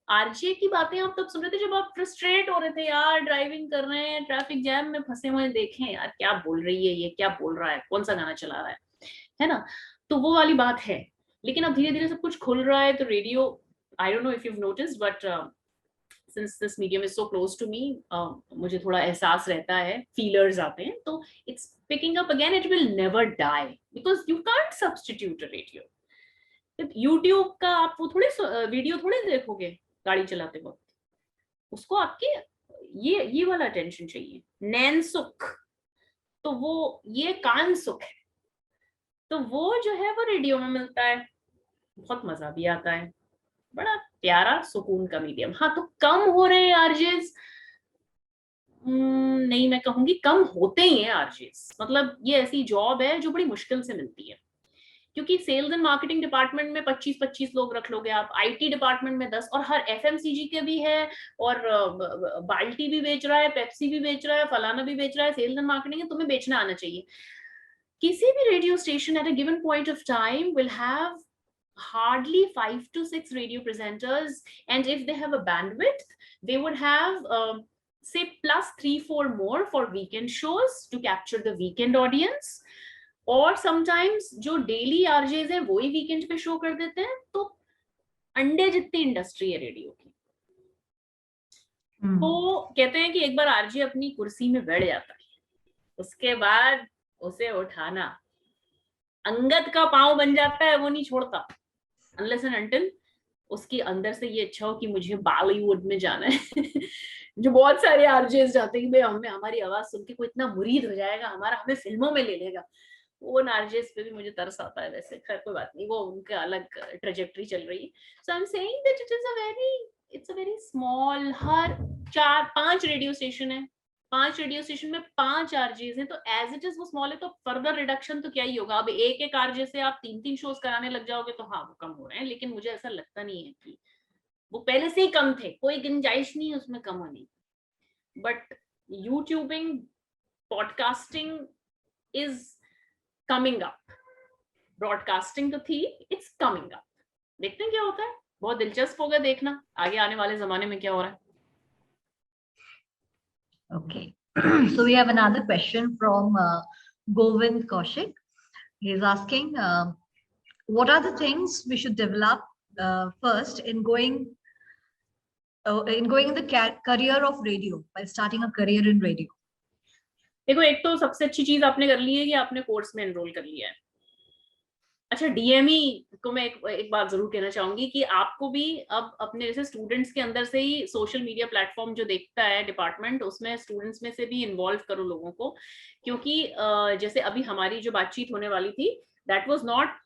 आरजे की बातें आप तब सुन रहे थे जब आप फ्रस्ट्रेट हो रहे थे, यार ड्राइविंग कर रहे हैं, ट्रैफिक जैम में फंसे हुए, देखें यार क्या बोल रही है, ये क्या बोल रहा है, कौन सा गाना चला रहा है ना. तो वो वाली बात है. लेकिन अब धीरे धीरे सब कुछ खुल रहा है, तो radio, I don't know if you have noticed, but since this medium is so close to me, मुझे थोड़ा एहसास रहता है, feelers आते हैं, तो it's picking up again. It will never die because you can't substitute a radio. YouTube का आप वो थोड़े वीडियो थोड़े देखोगे गाड़ी चलाते वक्त, उसको आपके ये वाला अटेंशन चाहिए, नैन सुख, तो वो ये कान सुख है, तो वो जो है वो रेडियो में मिलता है, बहुत मजा भी आता है, बड़ा प्यारा सुकून का मीडियम. हाँ, तो कम हो रहे हैं आरजेस, नहीं, मैं कहूंगी कम होते ही हैं आरजेस. मतलब ये ऐसी जॉब है जो बड़ी मुश्किल से मिलती है, क्योंकि सेल्स एंड मार्केटिंग डिपार्टमेंट में 25-25 लोग रख लोगे आप, आईटी डिपार्टमेंट में 10, और हर एफएमसीजी के भी है, और बाल्टी भी बेच रहा है, पेप्सी भी बेच रहा है, फलाना भी बेच रहा है, सेल्स एंड मार्केटिंग है, तुम्हें बेचना आना चाहिए. किसी भी radio station at a given point of time will have hardly 5 to 6 radio presenters, and if they have a bandwidth they would have say plus 3-4 more for weekend shows to capture the weekend audience, or sometimes जो daily RJs हैं वो ही weekend पे show कर देते हैं. तो अंडे जितनी इंडस्ट्री है रेडियो की. तो कहते हैं कि एक बार आरजे अपनी कुर्सी में बैठ जाता है, उसके बाद उसे उठाना अंगद का पांव बन जाता है, वो नहीं छोड़ता unless and until उसके अंदर से ये अच्छा हो कि मुझे बॉलीवुड में जाना है. जो बहुत सारे आरजेस जाते हैं कि भाई हमें हमारी आवाज सुन के कोई इतना मुरीद हो जाएगा, हमें फिल्मों में ले लेगा. वो आरजेस पे भी मुझे तरस आता है. वैसे खैर कोई बात नहीं, वो उनका अलग ट्रेजेक्टरी चल रही है. So I am saying that it's a very small, हर 4-5 रेडियो स्टेशन है, 5 रेडियो स्टेशन में 5 आरजेस हैं, तो एज इट इज वो स्मॉल है, तो फर्दर रिडक्शन तो क्या ही होगा. अब एक आरजे से आप 3-3 शोज कराने लग जाओगे तो हाँ वो कम हो रहे हैं, लेकिन मुझे ऐसा लगता नहीं है कि वो पहले से ही कम थे, कोई गुंजाइश नहीं है उसमें कम होने. But YouTubing, podcasting is coming up, broadcasting तो थी, इट्स कमिंग अप. देखते हैं क्या होता है, बहुत दिलचस्प होगा देखना आगे आने वाले जमाने में क्या हो रहा है. Okay, so we have another question from Govind Kaushik. He is asking, what are the things we should develop first in going in the career of radio, by starting a career in radio? देखो, एक तो सबसे अच्छी चीज आपने कर ली है कि आपने कोर्स में एनरोल कर लिया है. अच्छा, डीएमई को मैं एक बात जरूर कहना चाहूंगी कि आपको भी अब अपने जैसे स्टूडेंट्स के अंदर से ही सोशल मीडिया प्लेटफॉर्म जो देखता है डिपार्टमेंट, उसमें स्टूडेंट्स में से भी इन्वॉल्व करो लोगों को, क्योंकि जैसे अभी हमारी जो बातचीत होने वाली थी, that was not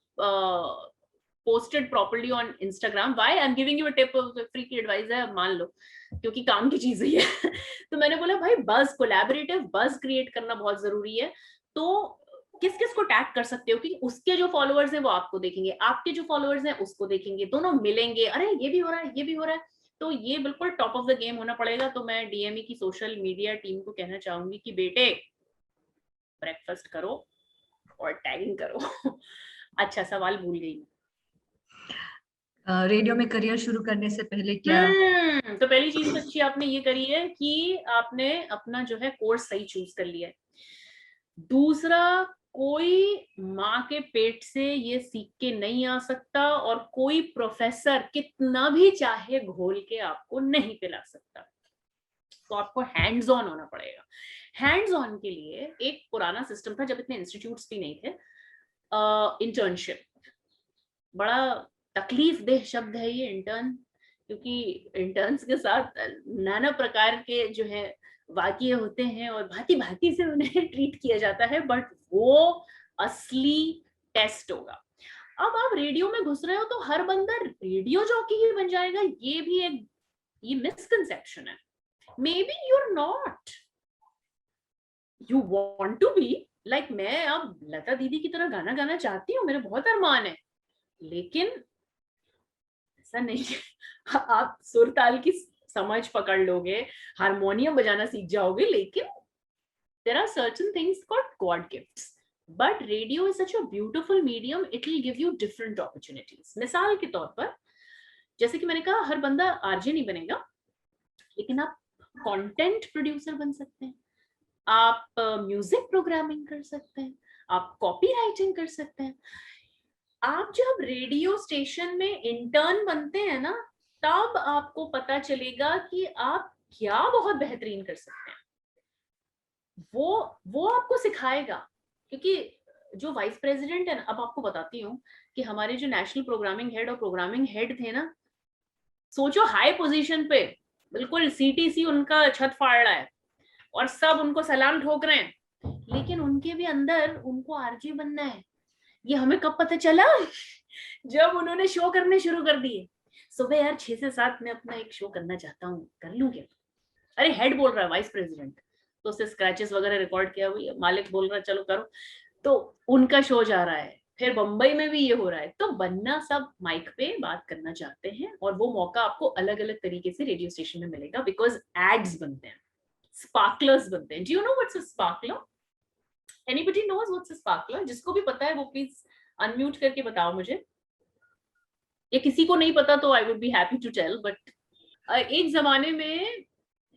posted properly on Instagram. Why I am giving you a tip, free की एडवाइस है, मान लो, क्योंकि काम की चीज ही है. तो मैंने बोला भाई बज, कोलैबोरेटिव बज क्रिएट करना बहुत जरूरी है. तो किस किस को टैग कर सकते हो कि उसके जो फॉलोअर्स हैं वो आपको देखेंगे, आपके जो फॉलोअर्स हैं उसको देखेंगे, दोनों मिलेंगे, अरे ये भी हो रहा है, ये भी हो रहा है। तो ये बिल्कुल टॉप ऑफ द गेम होना पड़ेगा। तो मैं डीएमई की सोशल मीडिया टीम को कहना चाहूंगी कि बेटे ब्रेकफास्ट करो और टैगिंग करो। अच्छा, सवाल भूल गई। रेडियो में करियर शुरू करने से पहले क्या? तो पहली चीज तो अच्छी आपने ये करी है कि आपने अपना जो है कोर्स सही चूज कर लिया है। दूसरा, कोई माँ के पेट से ये सीख के नहीं आ सकता और कोई प्रोफेसर कितना भी चाहे घोल के आपको नहीं पिला सकता। तो आपको हैंड्स ऑन होना पड़ेगा। हैंड्स ऑन के लिए एक पुराना सिस्टम था जब इतने इंस्टीट्यूट्स भी नहीं थे, इंटर्नशिप। बड़ा तकलीफ देह शब्द है ये इंटर्न, क्योंकि इंटर्न्स के साथ नाना प्रकार के जो है वाक्य होते हैं और भांति भांति से उन्हें ट्रीट किया जाता है, बट वो असली टेस्ट होगा। अब आप रेडियो में घुस रहे हो तो हर बंदा रेडियो जॉकी ही बन जाएगा, ये भी एक ये मिसकंसेप्शन है। Maybe you're not. You want to be like मैं अब लता दीदी की तरह गाना गाना चाहती हूँ, मेरे बहुत अरमान है, लेकिन ऐसा नहीं है। आप सुर ताल की समझ पकड़ लोगे, हारमोनियम बजाना सीख जाओगे, लेकिन there are certain things called God gifts. But radio is such a beautiful medium, it will give you different opportunities. मिसाल के तौर पर, जैसे कि मैंने कहा, हर बंदा आरजे नहीं बनेगा, लेकिन आप कंटेंट प्रोड्यूसर बन सकते हैं, आप म्यूजिक प्रोग्रामिंग कर सकते हैं, आप कॉपी राइटिंग कर सकते हैं। आप जब रेडियो स्टेशन में इंटर्न बनते हैं ना, तब आपको पता चलेगा कि आप क्या बहुत बेहतरीन कर सकते हैं। वो आपको सिखाएगा, क्योंकि जो वाइस प्रेसिडेंट है ना, अब आपको बताती हूँ कि हमारे जो नेशनल प्रोग्रामिंग हेड और प्रोग्रामिंग हेड थे ना, सोचो हाई पोजीशन पे, बिल्कुल सीटीसी उनका छत फाड़ रहा है और सब उनको सलाम ठोक रहे हैं, लेकिन उनके भी अंदर उनको आरजे बनना है। ये हमें कब पता चला? जब उन्होंने शो करने शुरू कर दिए। सुबह यार 6 से 7 में अपना एक शो करना चाहता हूँ, कर लूं क्या? अरे हेड बोल रहा है, वाइस प्रेसिडेंट, तो उससे स्क्रैचेस वगैरह रिकॉर्ड किया हुआ, मालिक बोल रहा है चलो करो, तो उनका शो जा रहा है। फिर बंबई में भी ये हो रहा है। तो बनना सब माइक पे बात करना चाहते हैं, और वो मौका आपको अलग अलग तरीके से रेडियो स्टेशन में मिलेगा, बिकॉज एड्स बनते हैं, स्पार्कलर्स बनते हैं। Do you know what's a sparkler? Anybody knows what's a sparkler? जिसको भी पता है वो प्लीज अनम्यूट करके बताओ मुझे। ये किसी को नहीं पता तो I would be happy to tell, but एक जमाने में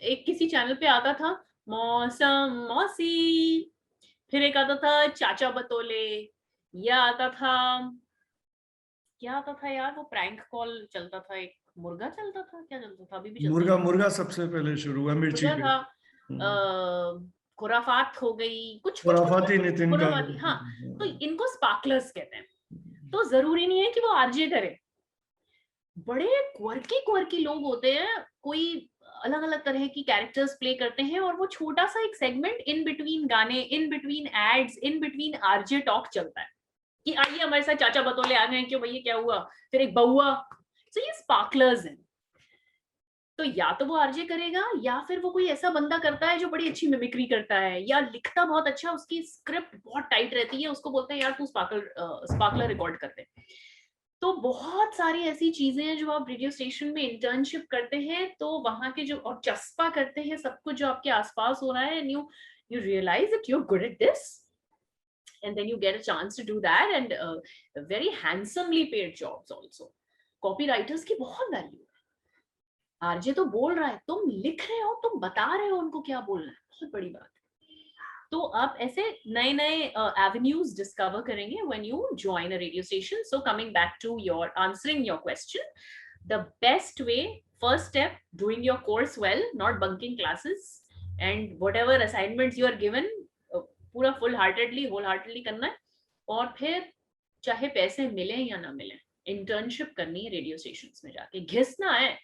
एक किसी चैनल पे आता था मौसम मौसी, फिर एक आता था चाचा बतौले, या आता था, क्या आता था यार, वो प्रैंक कॉल चलता था, एक मुर्गा चलता था, क्या चलता था, अभी भी चलता है। मुर्गा सबसे पहले शुरू हुआ मिर्ची पे था। खुराफात हो गई, कुछ खुराफाती नितिन का। हाँ, तो इनको स्पार्कलर्स कहते हैं। तो जरूरी नहीं है कि वो आरजे करे, बड़े क्वर्की लोग होते हैं, कोई अलग अलग तरह की कैरेक्टर्स प्ले करते हैं, और वो छोटा सा एक सेगमेंट इन बिटवीन गाने, in between ads, in between RJ talk चलता है कि आइए हमारे साथ चाचा बतौले आ गए, क्यों भैया क्या हुआ, फिर एक बउआ। तो ये स्पार्कलर्स हैं। तो या तो वो आरजे करेगा, या फिर वो कोई ऐसा बंदा करता है जो बड़ी अच्छी मिमिक्री करता है, या लिखता बहुत अच्छा, उसकी स्क्रिप्ट बहुत टाइट रहती है, उसको बोलते हैं यार तू स्पार्कलर रिकॉर्ड कर दे। तो बहुत सारी ऐसी चीजें हैं जो आप रेडियो स्टेशन में इंटर्नशिप करते हैं, तो वहां के जो, और चस्पा करते हैं सब कुछ जो आपके आसपास हो रहा है, and you realize that you're good at this, and then you get a chance to do that, and very handsomely paid jobs also. Copywriters की बहुत वैल्यू है। आरजे तो बोल रहा है, तुम लिख रहे हो, तुम बता रहे हो उनको क्या बोलना है, बहुत बड़ी बात है। तो आप ऐसे नए नए एवेन्यूज डिस्कवर करेंगे when you join a radio station. So coming back to your answering your question, the best way, first step, doing your course well, not bunking classes, and whatever assignments you are given, पूरा whole heartedly करना है, और फिर चाहे पैसे मिले या ना मिले, इंटर्नशिप करनी है रेडियो स्टेशंस में जाके, घिसना है।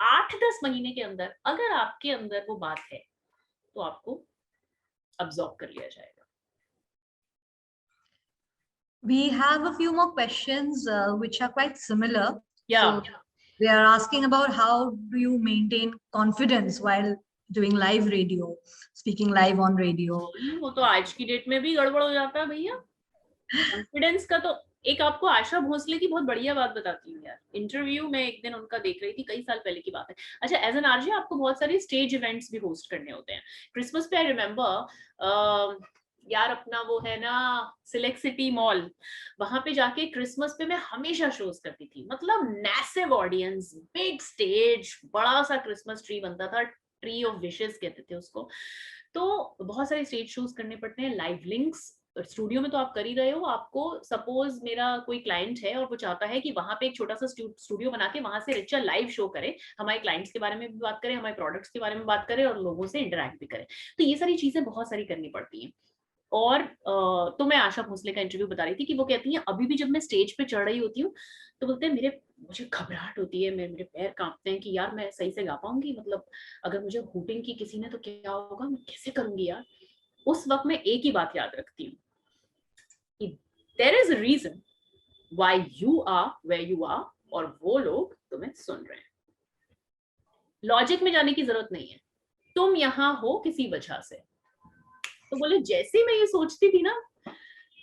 8-10 महीने के अंदर अगर आपके अंदर वो बात है तो आपको absorb कर लिया जाएगा। We have a few more questions which are quite similar. Yeah. So they are asking about how do you maintain confidence while doing live radio. speaking live on radio. वो तो आज की डेट में भी गड़बड़ हो जाता है भैया. कॉन्फिडेंस का तो एक आपको आशा भोसले की बहुत बढ़िया बात बताती हूँ यार. इंटरव्यू में एक दिन उनका देख रही थी, कई साल पहले की बात है. अच्छा, एज एन आरजे आपको बहुत सारे स्टेज इवेंट्स भी होस्ट करने होते हैं. क्रिसमस पे आई रिमेम्बर यार, अपना वो है ना सिलेक्ट सिटी मॉल, वहां पे जाके क्रिसमस पे मैं हमेशा शोज करती थी. मतलब मैसिव ऑडियंस, बिग स्टेज, बड़ा सा क्रिसमस ट्री बनता था, ट्री ऑफ विशेस कहते थे उसको. तो बहुत सारे स्टेज शोज करने पड़ते हैं. लाइव लिंक्स स्टूडियो में तो आप कर ही रहे हो. आपको सपोज मेरा कोई क्लाइंट है और वो चाहता है कि वहां पे एक छोटा सा स्टूडियो बना के वहां से रिचर लाइव शो करे, हमारे क्लाइंट्स के बारे में भी बात करें, हमारे प्रोडक्ट्स के बारे में बात करें और लोगों से इंटरेक्ट भी करें. तो ये सारी चीजें बहुत सारी करनी पड़ती हैं. और तो मैं आशा भोसले का इंटरव्यू बता रही थी कि वो कहती हैं अभी भी जब मैं स्टेज पे चढ़ रही होती हूँ तो बोलते हैं मुझे घबराहट होती है, मेरे पैर कांपते हैं कि यार मैं सही से गा पाऊंगी, मतलब अगर मुझे हूटिंग की किसी ने तो क्या होगा, मैं कैसे करूंगी यार. उस वक्त मैं एक ही बात याद रखती हूँ कि there is a reason why you are where you are, और वो लोग तुम्हें सुन रहे हैं. लॉजिक में जाने की जरूरत नहीं है, तुम यहाँ हो किसी वजह से. तो बोले जैसे मैं ये सोचती थी ना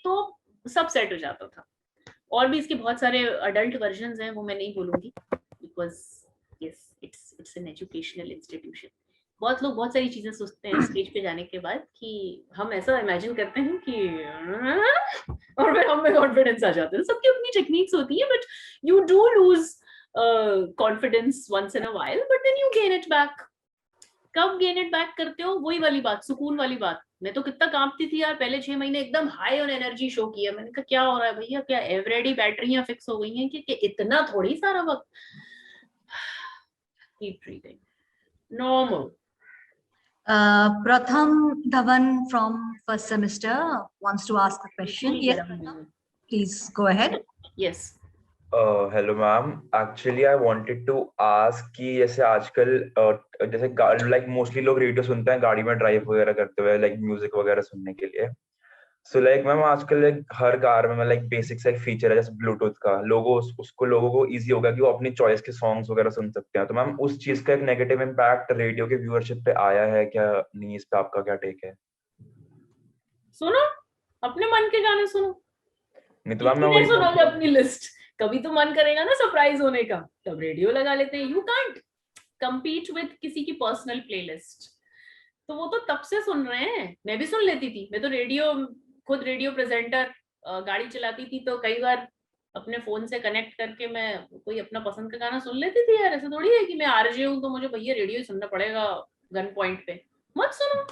तो सब सेट हो जाता था. और भी इसके बहुत सारे अडल्ट वर्जन्स हैं, वो मैं नहीं बोलूंगी because yes it's an educational institution. बहुत लोग बहुत सारी चीजें सोचते हैं स्टेज पे जाने के बाद कि हम ऐसा इमेजिन करते हैं कि और फिर हम में कॉन्फिडेंस आ जाता है. सबकी अपनी टेक्निक्स होती है, but you do lose confidence once in a while, but then you gain it back. कब गेन इट बैक करते हो? वही वाली बात, सुकून वाली बात. मैं तो कितना कांपती थी यार पहले 6 महीने, एकदम हाई ऑन एनर्जी शो किया. मैंने कहा क्या हो रहा है भैया, क्या एवरेडी बैटरियां फिक्स हो गई हैं कि इतना थोड़ी सारा वक्त. Keep breathing, normal. Pratham Dhawan from first semester wants to ask a question. Yes, Pratham, please go ahead. Yes. Hello ma'am, actually I wanted to ask कि जैसे आजकल जैसे लाइक मोस्टली लोग रेडियो सुनते हैं गाड़ी में ड्राइव वगैरह करते हुए, लाइक म्यूजिक वगैरह सुनने के लिए. सो लाइक मैम आजकल लाइक हर कार में लाइक बेसिक सा एक फीचर है जैसे ब्लूटूथ का. उसको लोगों को इजी होगा कि वो अपनी चॉइस के सॉन्ग्स वगैरह सुन सकते हैं. तो मैम उस चीज का एक नेगेटिव इम्पैक्ट रेडियो के व्यूअरशिप पे आया है क्या नहीं, इस पे आपका क्या टेक है? सुनो, अपने मन के गाने सुनो. नहीं तो मैम मैं वही सुनोगे अपनी लिस्ट. कभी तो मन करेगा ना सरप्राइज होने का, तब रेडियो लगा लेते हैं. यू कांट compete with किसी की पर्सनल प्लेलिस्ट. तो वो तो तब से सुन रहे हैं. मैं भी सुन लेती थी. मैं तो खुद रेडियो प्रेजेंटर गाड़ी चलाती थी तो कई बार अपने फोन से कनेक्ट करके मैं कोई अपना पसंद का गाना सुन लेती थी. यार ऐसा थोड़ी है कि मैं आरजे हूँ तो मुझे भैया रेडियो ही सुनना पड़ेगा गन पॉइंट पे. मत सुनो.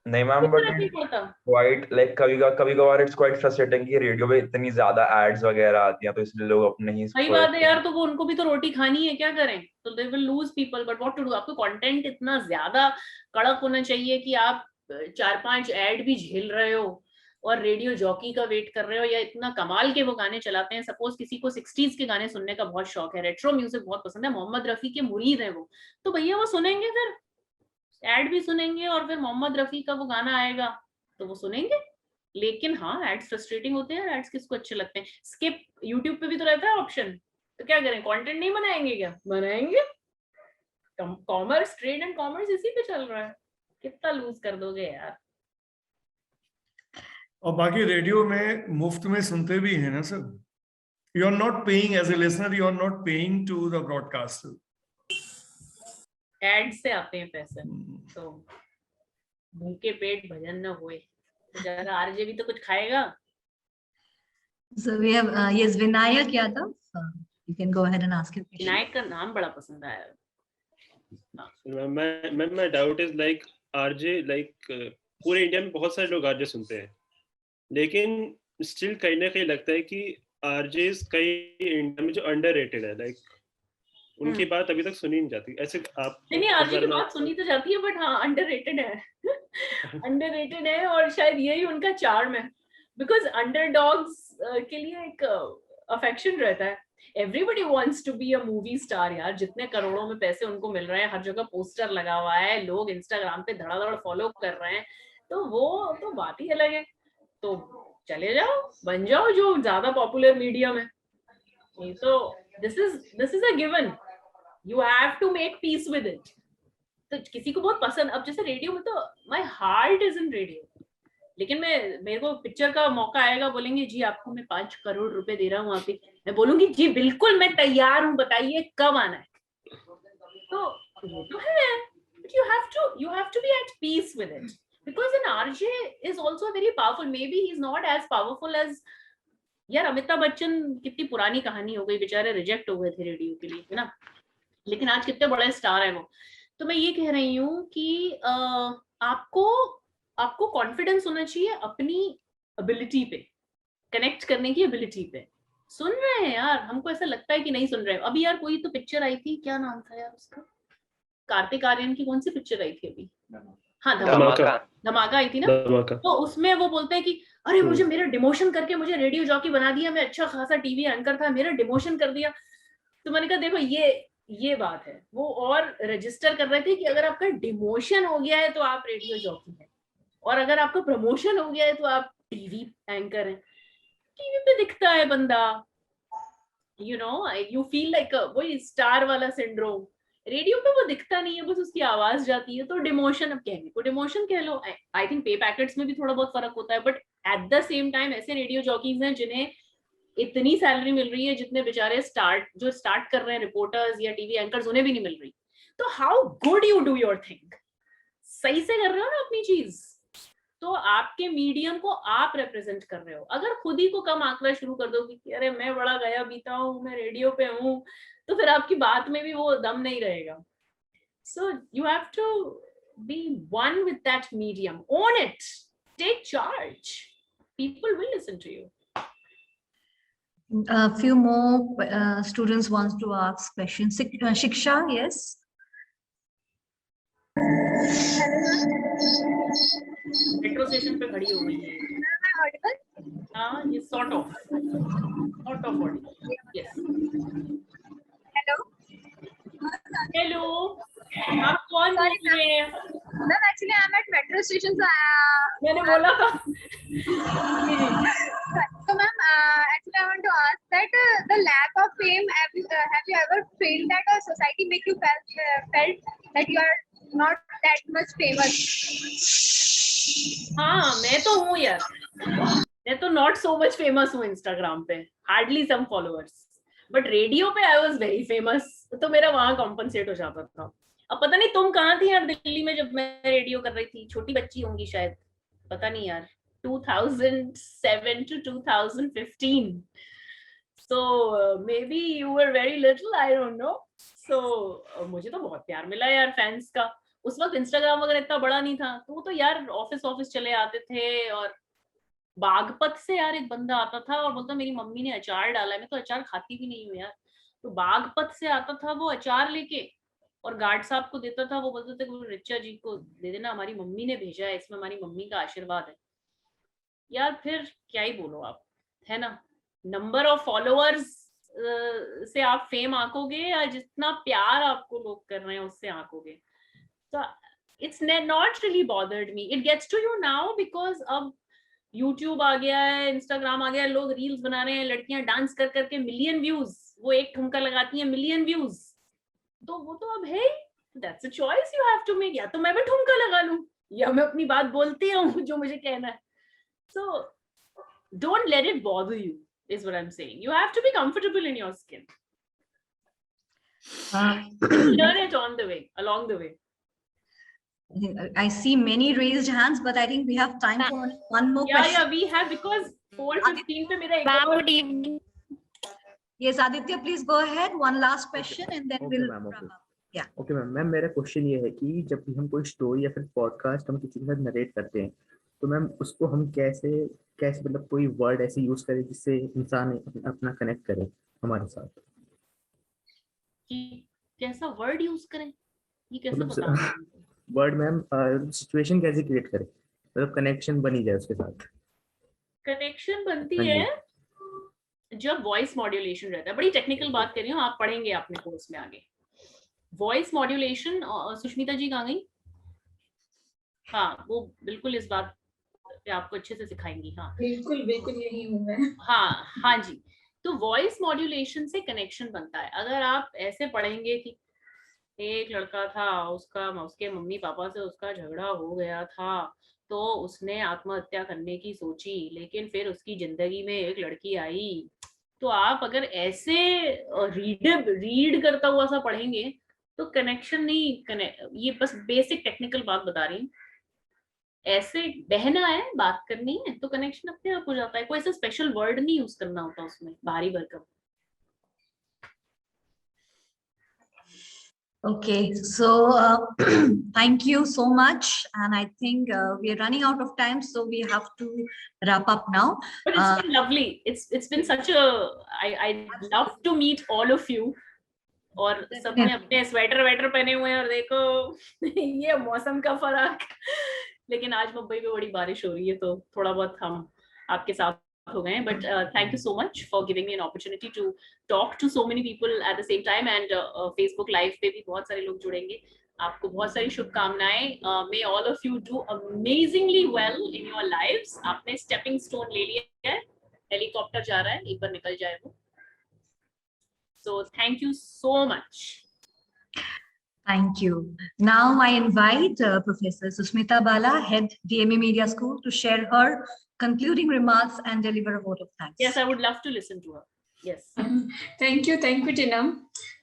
नहीं मैम, बट क्वाइट लाइक कभी कभार इट्स क्वाइट फ्रस्ट्रेटिंग कि रेडियो पे इतनी ज्यादा एड्स वगैरह आती हैं तो इसलिए लोग अपने ही. सही बात है यार, तो वो उनको भी तो रोटी खानी है, क्या करें. तो they will lose people, but what to do. आपको कंटेंट इतना ज्यादा कड़क होना चाहिए कि आप 4-5 एड भी झेल रहे हो और रेडियो जॉकी का वेट कर रहे हो, या इतना कमाल के वो गाने चलाते हैं. सपोज किसी को 60s के गाने सुनने का बहुत शौक है, रेट्रो म्यूजिक बहुत पसंद है, मोहम्मद रफी के मुरीद है वो, तो भैया वो सुनेंगे, फिर एड भी सुनेंगे और फिर मोहम्मद रफी का वो गाना आएगा तो वो सुनेंगे. लेकिन हाँ, एड्स फ्रस्ट्रेटिंग होते हैं. एड्स किसको अच्छे लगते हैं? स्किप यूट्यूब पे भी तो रहता है ऑप्शन. तो क्या करें, कंटेंट नहीं बनाएंगे क्या? बनाएंगे. कॉमर्स, ट्रेड एंड कॉमर्स इसी पे चल रहा है. कितना लूज कर दोगे यार. और बाकी रेडियो में मुफ्त में सुनते भी है ना sir. You are not paying as a listener, you are not paying to the broadcaster. Ad से आते हैं पैसे. तो भूखे पेट भजन न होए. जरा आरजे भी तो कुछ खाएगा. So we have yes, Vinayak Yadav. You can go ahead and ask your question. Vinayak का नाम बड़ा पसंद आया. My doubt is like RJ like पूरे इंडिया में बहुत सारे लोग आरजे सुनते हैं, लेकिन स्टिल कहीं ना कहीं लगता है कि आरजेस कई इंडिया में जो अंडररेटेड है, लाइक उनकी बात अभी तक सुनी नहीं जाती. ऐसे आप नहीं आरजे की बात सुनी तो जाती है, बट हाँ अंडररेटेड है. अंडररेटेड है और शायद यही उनका चार्म है. बिकॉज अंडरडॉग्स के लिए एक अफेक्शन रहता है. Everybody wants to be a movie star यार. जितने करोड़ों में पैसे उनको मिल रहे हैं, हर जगह पोस्टर लगा हुआ है, लोग इंस्टाग्राम पे धड़ाधड़ फॉलो कर रहे हैं, तो वो तो बात ही अलग है. तो चले जाओ, बन जाओ जो ज्यादा पॉपुलर मीडिया में. तो this is a given. You have to make peace with it. तो किसी को बहुत पसंद, अब जैसे रेडियो में तो my heart is in radio, लेकिन मेरे को पिक्चर का मौका आएगा, बोलेंगे जी आपको मैं 5 करोड़ रुपए दे रहा हूँ वहां पे, मैं बोलूंगी जी बिल्कुल मैं तैयार हूँ, बताइए कब आना है। तो वो तो है, but you have to be at peace with it, because an RJ is also very powerful. Maybe he's not as powerful as, यार अमिताभ बच्चन कितनी पुरानी कहानी हो गई, बेचारे रिजेक्ट हो गए थे रेडियो के लिए, है ना, लेकिन आज कितने बड़े स्टार है वो। तो मैं ये कह रही हूँ कि आपको कॉन्फिडेंस होना चाहिए अपनी एबिलिटी पे, कनेक्ट करने की एबिलिटी पे। सुन रहे हैं यार, हमको ऐसा लगता है कि नहीं सुन रहे हैं। अभी यार कोई तो पिक्चर आई थी, क्या नाम था यार उसका, कार्तिक आर्यन की कौन सी पिक्चर आई थी अभी, हाँ धमाका आई थी ना। तो उसमें वो बोलते हैं कि अरे मुझे मेरा डिमोशन करके मुझे रेडियो जॉकी बना दिया, मैं अच्छा खासा टीवी एंकर था, मेरा डिमोशन कर दिया। तो मैंने कहा देखो ये बात है, वो और रजिस्टर कर रहे थे कि अगर आपका डिमोशन हो गया है तो आप रेडियो जॉकी हैं, और अगर आपका प्रमोशन हो गया है तो आप टीवी एंकर हैं। टीवी पे दिखता है बंदा, you know, you feel like वही स्टार वाला सिंड्रोम। रेडियो पे वो दिखता नहीं है, बस उसकी आवाज जाती है। तो डिमोशन, अब कहने को डिमोशन कह लो, आई थिंक पे पैकेट्स में भी थोड़ा बहुत फर्क होता है, but at the same time ऐसे रेडियो जॉकीज हैं जिन्हें इतनी सैलरी मिल रही है जितने बेचारे स्टार्ट कर रहे हैं रिपोर्टर्स या टीवी एंकर्स, उन्हें भी नहीं मिल रही। तो how good you do your thing, सही से कर रहे हो ना अपनी चीज, तो आपके मीडियम को आप रिप्रेजेंट कर रहे हो। अगर खुद ही को कम आंकना शुरू कर दो कि अरे मैं बड़ा गया बीता हूँ, मैं रेडियो पे हूँ, तो फिर आपकी बात में भी वो दम नहीं रहेगा। So you have to be one with that medium, own it, take charge, people will listen to you. A few more students wants to ask questions. Shiksha, yes. Metro station पे खड़ी हो गई है। हाँ, ये sort of audible. Yes. Hello. आप कौन बोल रहे हैं? Ma'am actually I am at metro station, मैंने बोला था। So ma'am, actually I want to ask that the lack of fame, have you ever felt that a society make you felt that you are not that much famous? हाँ, मैं तो हूँ यार, मैं तो not so much famous हूँ Instagram पे, hardly some followers, but radio पे I was very famous, तो मेरा वहाँ कॉम्पनसेट हो जाता था। अब पता नहीं तुम कहाँ थी यार दिल्ली में जब मैं रेडियो कर रही थी, छोटी बच्ची होंगी शायद, पता नहीं यार, 2007 to 2015. So maybe you were very little, I don't know. So मुझे तो बहुत प्यार मिला यार फैंस का। उस वक्त इंस्टाग्राम वगैरह इतना बड़ा नहीं था, तो तो यार ऑफिस चले आते थे, और बागपत से यार एक बंदा आता था और बोलता मेरी मम्मी ने अचार डाला है, मैं तो अचार खाती भी नहीं हूँ यार, तो बागपत से आता था वो अचार लेके और गार्ड साहब को देता था, वो बोलते थे वो रिचा जी को दे देना, हमारी मम्मी ने भेजा है, इसमें हमारी मम्मी का आशीर्वाद है। यार फिर क्या ही बोलो आप, है ना, नंबर ऑफ फॉलोअर्स से आप फेम आंकोगे या जितना प्यार आपको लोग कर रहे हैं उससे आंकोगे। तो it's not really bothered me, it gets to you now because अब यूट्यूब आ गया है, इंस्टाग्राम आ गया है, लोग रील्स बना रहे हैं, लड़कियां डांस कर करके मिलियन व्यूज, वो एक ठुमका लगाती हैं मिलियन व्यूज, तो वो तो अब है, that's a choice you have to make, या तो मैं भी ठुमका लगा लूं या मैं अपनी बात बोलती हूँ जो मुझे कहना है। So don't let it bother you is what I'm saying. You have to be comfortable in your skin. Learn it on the way, along the way. I see many raised hands, but I think we have time for one more question. Yeah, we have, because 4:15 पे मेरा एक Good evening. Yes, Aditya, please go ahead. One last question and then we'll wrap up. Yeah. Okay, ma'am मेरा question ये है कि जब भी हम कोई स्टोरी या फिर पॉडकास्ट हम किसी के साथ नरेट करते हैं, तो मैम उसको हम कैसे मतलब कोई वर्ड ऐसे यूज करें जिससे इंसान अपना कनेक्ट करे हमारे साथ। कैसा वर्ड यूज करें, ये कैसे बताऊं? वर्ड मैम, सिचुएशन कैसे क्रिएट करें, मतलब कनेक्शन बनी जाए उसके साथ। कनेक्शन बनती है जब वॉइस मॉड्यूलेशन रहता है। बड़ी टेक्निकल बात कर रही हूँ, आप पढ़ेंगे अपने कोर्स में आगे। वॉइस मॉड्यूलेशन, सुष्मिता जी कहाँ गई? हाँ, वो बिल्कुल इस बात पे आपको अच्छे से सिखाएंगी। हाँ बिल्कुल यही हूँ मैं। हाँ जी, तो वॉइस मॉड्यूलेशन से कनेक्शन बनता है। अगर आप ऐसे पढ़ेंगे कि एक लड़का था, उसके मम्मी पापा से उसका झगड़ा हो गया था, तो उसने आत्महत्या करने की सोची, लेकिन फिर उसकी जिंदगी में एक लड़की आई। तो आप अगर ऐसे रीड करता हुआ सा पढ़ेंगे तो कनेक्शन नहीं ये बस बेसिक टेक्निकल बात बता रही हूँ, ऐसे बहना है, बात करनी है तो कनेक्शन अपने आप हो जाता है, कोई ऐसा स्पेशल वर्ड नहीं यूज करना होता उसमें भारी भरकम। Okay, so thank you so much, and I think we are running out of time, so we have to wrap up now. But it's been lovely. It's been such a I love to meet all of you. और सबने अपने sweater पहने हुए हैं और देखो ये मौसम का फर्क। लेकिन आज मुंबई में बड़ी बारिश हो रही है तो थोड़ा बहुत हम आपके साथ हो गए हैं, but thank you so much for giving me an opportunity to talk to so many people at the same time, and Facebook live पे भी बहुत सारे लोग जुड़ेंगे। आपको बहुत सारी शुभकामनाएं। May all of you do amazingly well in your lives. आपने स्टेपिंग स्टोन ले लिया है, हेलीकॉप्टर जा रहा है, एक बार निकल जाए वो। So thank you so much. Thank you. Now I invite Professor Susmita Bala, Head DMA Media School, to share her concluding remarks and deliver a vote of thanks. Yes, I would love to listen to her. Yes. Thank you, Tinam.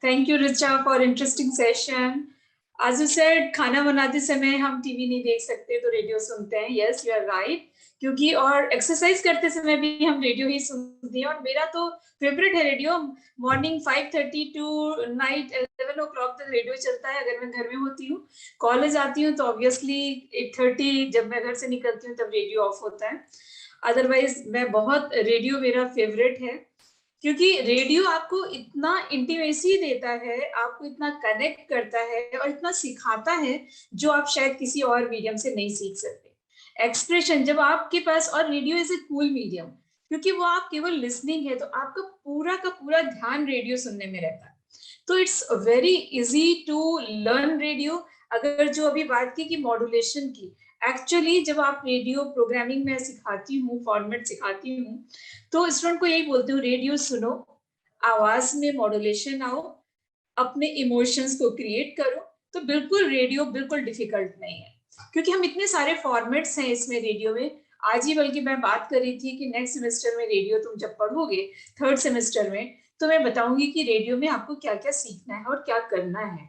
Thank you, Richa, for interesting session. As you said, खाना बनाते समय हम TV नहीं देख सकते तो radio सुनते हैं. Yes, you are right. क्योंकि और एक्सरसाइज करते समय भी हम रेडियो ही सुनते हैं, और मेरा तो फेवरेट है radio. Morning 5:30 to night 11 o'clock तक रेडियो चलता है अगर मैं घर में होती हूँ। कॉलेज आती हूँ तो ऑब्वियसली 8:30 जब मैं घर से निकलती हूँ तब रेडियो ऑफ होता है। अदरवाइज मैं बहुत रेडियो मेरा फेवरेट है, क्योंकि रेडियो आपको इतना इंटीमेसी देता है, आपको इतना कनेक्ट करता है और इतना सिखाता है जो आप शायद किसी और मीडियम से नहीं सीख सकते। एक्सप्रेशन जब आपके पास, और radio is a cool medium क्योंकि वो आप केवल लिसनिंग है तो आपका पूरा का पूरा ध्यान रेडियो सुनने में रहता है। तो it's very easy to learn radio. अगर जो अभी बात की कि मॉड्यूलेशन की, एक्चुअली जब आप रेडियो प्रोग्रामिंग में सिखाती हूँ, फॉर्मेट सिखाती हूँ, तो स्टूडेंट को यही बोलती हूँ, रेडियो सुनो, आवाज में मॉड्यूलेशन आओ, अपने इमोशंस को क्रिएट करो। तो बिल्कुल रेडियो बिल्कुल डिफिकल्ट नहीं है, क्योंकि हम इतने सारे फॉर्मेट्स हैं इसमें रेडियो में। आज ही बल्कि मैं बात कर रही थी कि नेक्स्ट सेमेस्टर में रेडियो तुम जब पढ़ोगे 3rd सेमेस्टर में, तो मैं बताऊंगी कि रेडियो में आपको क्या क्या सीखना है और क्या करना है।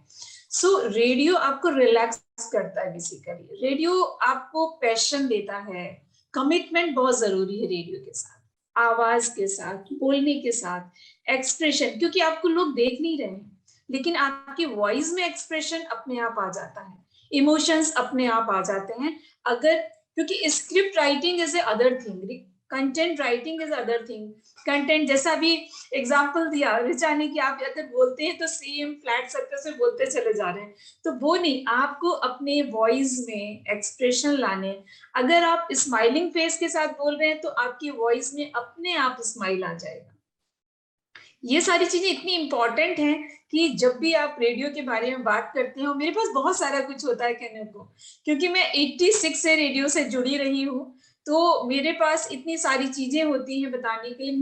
सो रेडियो आपको रिलैक्स करता है बेसिकली। रेडियो आपको पैशन देता है, कमिटमेंट बहुत जरूरी है रेडियो के साथ, आवाज के साथ, बोलने के साथ, एक्सप्रेशन, क्योंकि आपको लोग देख नहीं रहे हैं लेकिन आपकी वॉइस में एक्सप्रेशन अपने आप आ जाता है, इमोशंस अपने आप आ जाते हैं। अगर, क्योंकि script writing is a other thing, content writing is other thing. Content जैसा अभी एग्जांपल दिया रिचा ने कि आप अगर बोलते हैं तो सेम फ्लैट सर्कल से बोलते चले जा रहे हैं, तो वो नहीं, आपको अपने वॉइस में एक्सप्रेशन लाने। अगर आप स्माइलिंग फेस के साथ बोल रहे हैं तो आपकी वॉइस में अपने आप स्माइल आ जाएगा। ये सारी चीजें इतनी इंपॉर्टेंट हैं कि जब भी आप रेडियो के बारे में बात करते हैं, मेरे पास बहुत सारा कुछ होता है कहने को, क्योंकि मैं 86 से रेडियो से जुड़ी रही हूँ, तो मेरे पास इतनी सारी चीजें होती हैं बताने के लिए।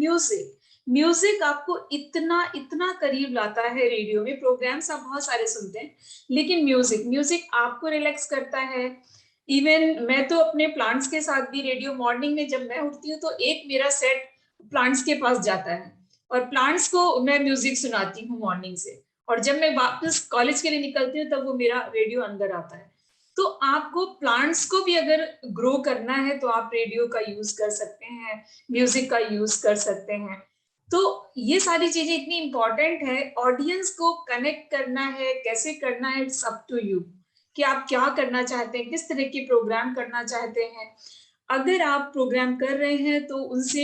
म्यूजिक आपको इतना इतना करीब लाता है रेडियो में। प्रोग्राम्स आप बहुत सारे सुनते हैं, लेकिन म्यूजिक आपको रिलैक्स करता है। इवन मैं तो अपने प्लांट्स के साथ भी रेडियो, मॉर्निंग में जब मैं उठती हूँ तो एक मेरा सेट प्लांट्स के पास जाता है और प्लांट्स को मैं म्यूजिक सुनाती हूँ मॉर्निंग से, और जब मैं वापस कॉलेज के लिए निकलती हूँ तब वो मेरा रेडियो अंदर आता है। तो आपको प्लांट्स को भी अगर ग्रो करना है तो आप रेडियो का यूज कर सकते हैं, म्यूजिक का यूज कर सकते हैं। तो ये सारी चीजें इतनी इंपॉर्टेंट है। ऑडियंस को कनेक्ट करना है, कैसे करना है, इट्स अप टू यू कि आप क्या करना चाहते हैं, किस तरह के प्रोग्राम करना चाहते हैं। अगर आप प्रोग्राम कर रहे हैं तो उनसे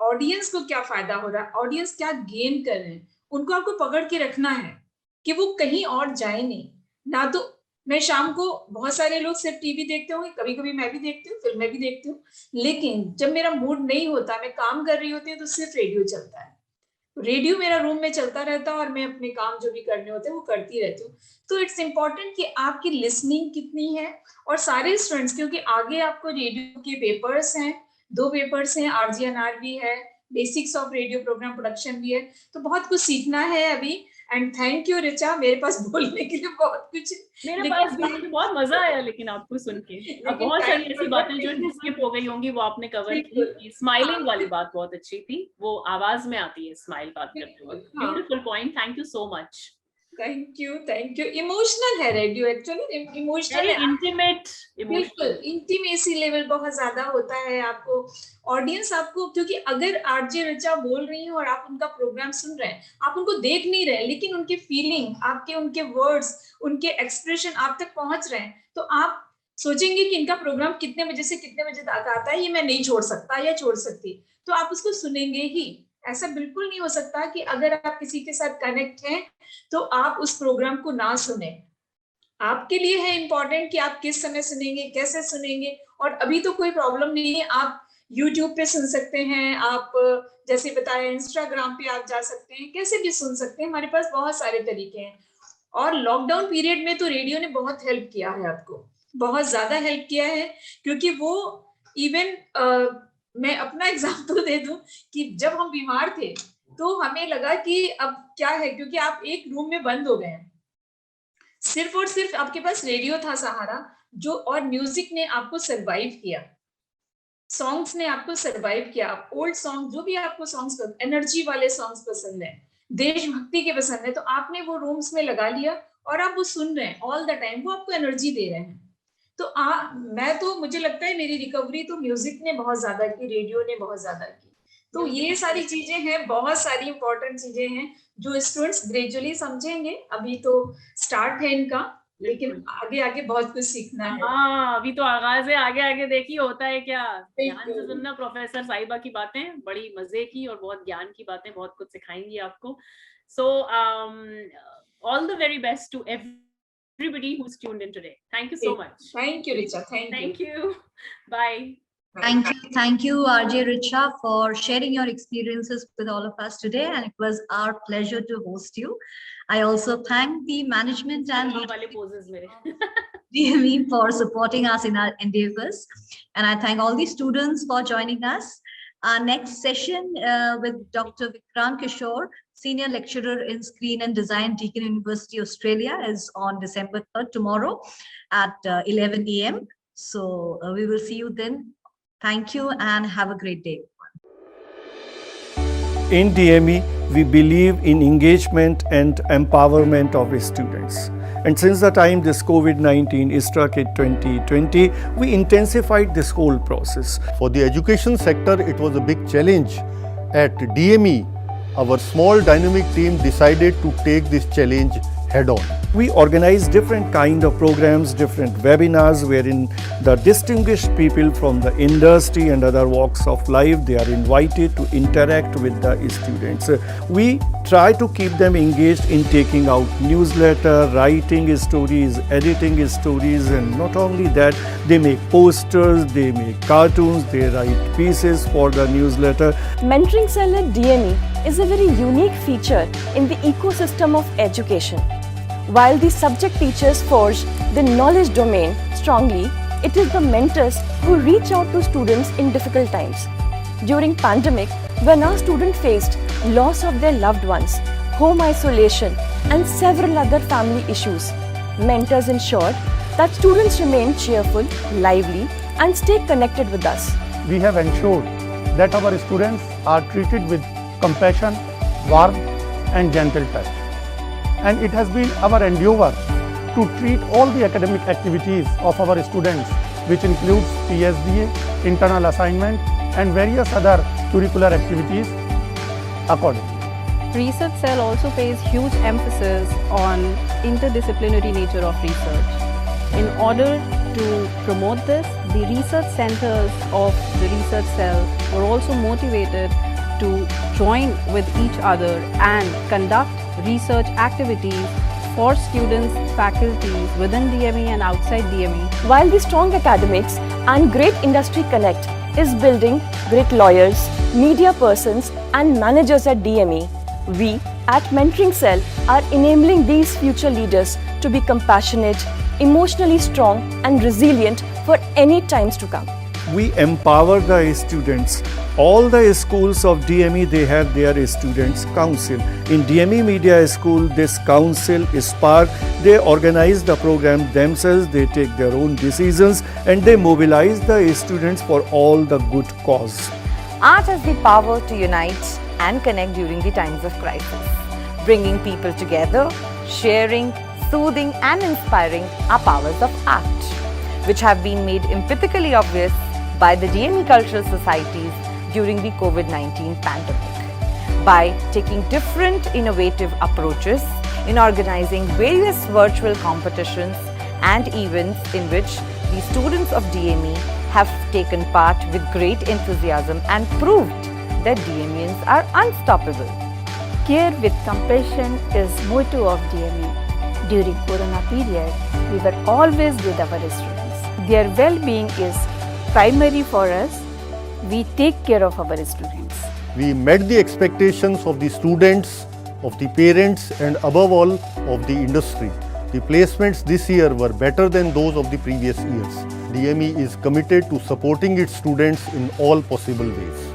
ऑडियंस को क्या फायदा हो रहा है, ऑडियंस क्या गेन कर रहे हैं, उनको आपको पकड़ के रखना है कि वो कहीं और जाए नहीं। ना तो मैं शाम को, बहुत सारे लोग सिर्फ टीवी देखते होंगे, कभी कभी मैं भी देखती हूँ, फिल्में भी देखती हूँ, लेकिन जब मेरा मूड नहीं होता, मैं काम कर रही होती हूँ, तो सिर्फ रेडियो चलता है। रेडियो मेरा रूम में चलता रहता है और मैं अपने काम जो भी करने होते हैं वो करती रहती हूँ। तो इट्स इम्पॉर्टेंट कि आपकी लिसनिंग कितनी है। और सारे स्टूडेंट्स, क्योंकि आगे आपको रेडियो के पेपर्स हैं, 2 पेपर्स हैं, RGNR भी है, basics of radio programme production भी है, तो बहुत कुछ सीखना है अभी। एंड थैंक यू रिचा, मेरे पास बोलने के लिए बहुत कुछ है। मेरे पास भी, मुझे बहुत मजा आया लेकिन आपको सुन के। अब बहुत सारी ऐसी बातें जो स्किप हो गई होंगी वो आपने कवर की। स्माइलिंग वाली बात बहुत अच्छी थी, वो आवाज में आती है स्माइल बात करते वक्त। Beautiful point, thank you so much. Thank you, thank you. Emotional है रेडियो, एक्चुअली इमोशनल है, इंटीमेट, बिल्कुल इंटीमेसी लेवल बहुत ज्यादा होता है। आपको ऑडियंस, आपको, क्योंकि अगर आरजे रिचा बोल रही हैं और आप उनका प्रोग्राम सुन रहे हैं, आप उनको देख नहीं रहे, लेकिन उनके फीलिंग, आपके उनके वर्ड्स, उनके एक्सप्रेशन आप तक पहुंच रहे हैं, तो आप सोचेंगे कि इनका प्रोग्राम कितने बजे से कितने बजे तक आता है, ये मैं नहीं छोड़ सकता या छोड़ सकती, तो आप उसको सुनेंगे ही। ऐसा बिल्कुल नहीं हो सकता कि अगर आप किसी के साथ कनेक्ट हैं तो आप उस प्रोग्राम को ना सुने। आपके लिए है इम्पोर्टेंट कि आप किस समय सुनेंगे, कैसे सुनेंगे। और अभी तो कोई प्रॉब्लम नहीं है, आप YouTube पे सुन सकते हैं, आप जैसे बताया इंस्टाग्राम पे आप जा सकते हैं, कैसे भी सुन सकते हैं, हमारे पास बहुत सारे तरीके हैं। और लॉकडाउन पीरियड में तो रेडियो ने बहुत हेल्प किया है, आपको बहुत ज्यादा हेल्प किया है, क्योंकि वो इवन मैं अपना एग्जाम्पल दे दूं कि जब हम बीमार थे तो हमें लगा कि अब क्या है, क्योंकि आप एक रूम में बंद हो गए हैं, सिर्फ और सिर्फ आपके पास रेडियो था सहारा, जो और म्यूजिक ने आपको सरवाइव किया, सॉन्ग्स ने आपको सरवाइव किया। ओल्ड सॉन्ग, जो भी आपको सॉन्ग्स, एनर्जी वाले सॉन्ग्स पसंद है, देशभक्ति के पसंद है, तो आपने वो रूम्स में लगा लिया और आप वो सुन रहे हैं ऑल द टाइम, वो आपको एनर्जी दे रहे हैं। तो मैं तो, मुझे लगता है मेरी रिकवरी तो म्यूजिक ने बहुत ज्यादा की, रेडियो ने बहुत ज्यादा की। तो ये सारी चीजें हैं, बहुत सारी इंपॉर्टेंट चीजें हैं जो स्टूडेंट्स ग्रेजुअली समझेंगे। अभी तो स्टार्ट है इनका, लेकिन आगे आगे बहुत कुछ सीखना है। हाँ, अभी तो आगाज है, आगे आगे देखिए होता है क्या। ध्यान से सुनना प्रोफेसर साहिबा की बातें, बड़ी मजे की और बहुत ज्ञान की बातें, बहुत कुछ सिखाएंगी आपको। So all the very best to everybody who's tuned in today. Thank you so much. Thank you, Richa. Thank you. Bye. Thank you, RJ Richa, for sharing your experiences with all of us today, and it was our pleasure to host you. I also thank the management and DME for supporting us in our endeavors, and I thank all the students for joining us. Our next session with Dr. Vikrant Kishore, Senior Lecturer in Screen and Design, Deakin University, Australia, is on December 3rd, tomorrow at 11 a.m. So we will see you then. Thank you and have a great day. In DME, we believe in engagement and empowerment of students. And since the time this COVID-19 struck in 2020, we intensified this whole process. For the education sector, it was a big challenge. At DME, our small dynamic team decided to take this challenge head on. We organize different kind of programs, different webinars wherein the distinguished people from the industry and other walks of life, they are invited to interact with the students. We try to keep them engaged in taking out newsletter, writing stories, editing stories, and not only that, they make posters, they make cartoons, they write pieces for the newsletter. Mentoring Cell at DME is a very unique feature in the ecosystem of education. While the subject teachers forge the knowledge domain strongly, it is the mentors who reach out to students in difficult times. During pandemic, when our students faced loss of their loved ones, home isolation, and several other family issues, mentors ensured that students remain cheerful, lively, and stay connected with us. We have ensured that our students are treated with compassion, warmth, and gentle touch. And it has been our endeavor to treat all the academic activities of our students, which includes PSDA, internal assignment, and various other curricular activities accordingly. Research Cell also pays huge emphasis on interdisciplinary nature of research. In order to promote this, the research centers of the Research Cell were also motivated to join with each other and conduct research activities for students, faculties within DME and outside DME. While the strong academics and great industry connect is building great lawyers, media persons, and managers at DME, we at Mentoring Cell are enabling these future leaders to be compassionate, emotionally strong, and resilient for any times to come. We empower the students All the schools of DME, they have their students council. In DME Media School, this council is part. They organize the program themselves, they take their own decisions, and they mobilize the students for all the good cause. Art has the power to unite and connect during the times of crisis. Bringing people together, sharing, soothing and inspiring are powers of art, which have been made empathically obvious by the DME cultural societies during the COVID-19 pandemic. By taking different innovative approaches in organizing various virtual competitions and events in which the students of DME have taken part with great enthusiasm and proved that DMEians are unstoppable. Care with compassion is motto of DME. During Corona period, we were always with our students. Their well-being is primary for us. We take care of our students. We met the expectations of the students, of the parents, and above all of the industry. The placements this year were better than those of the previous years. DME is committed to supporting its students in all possible ways.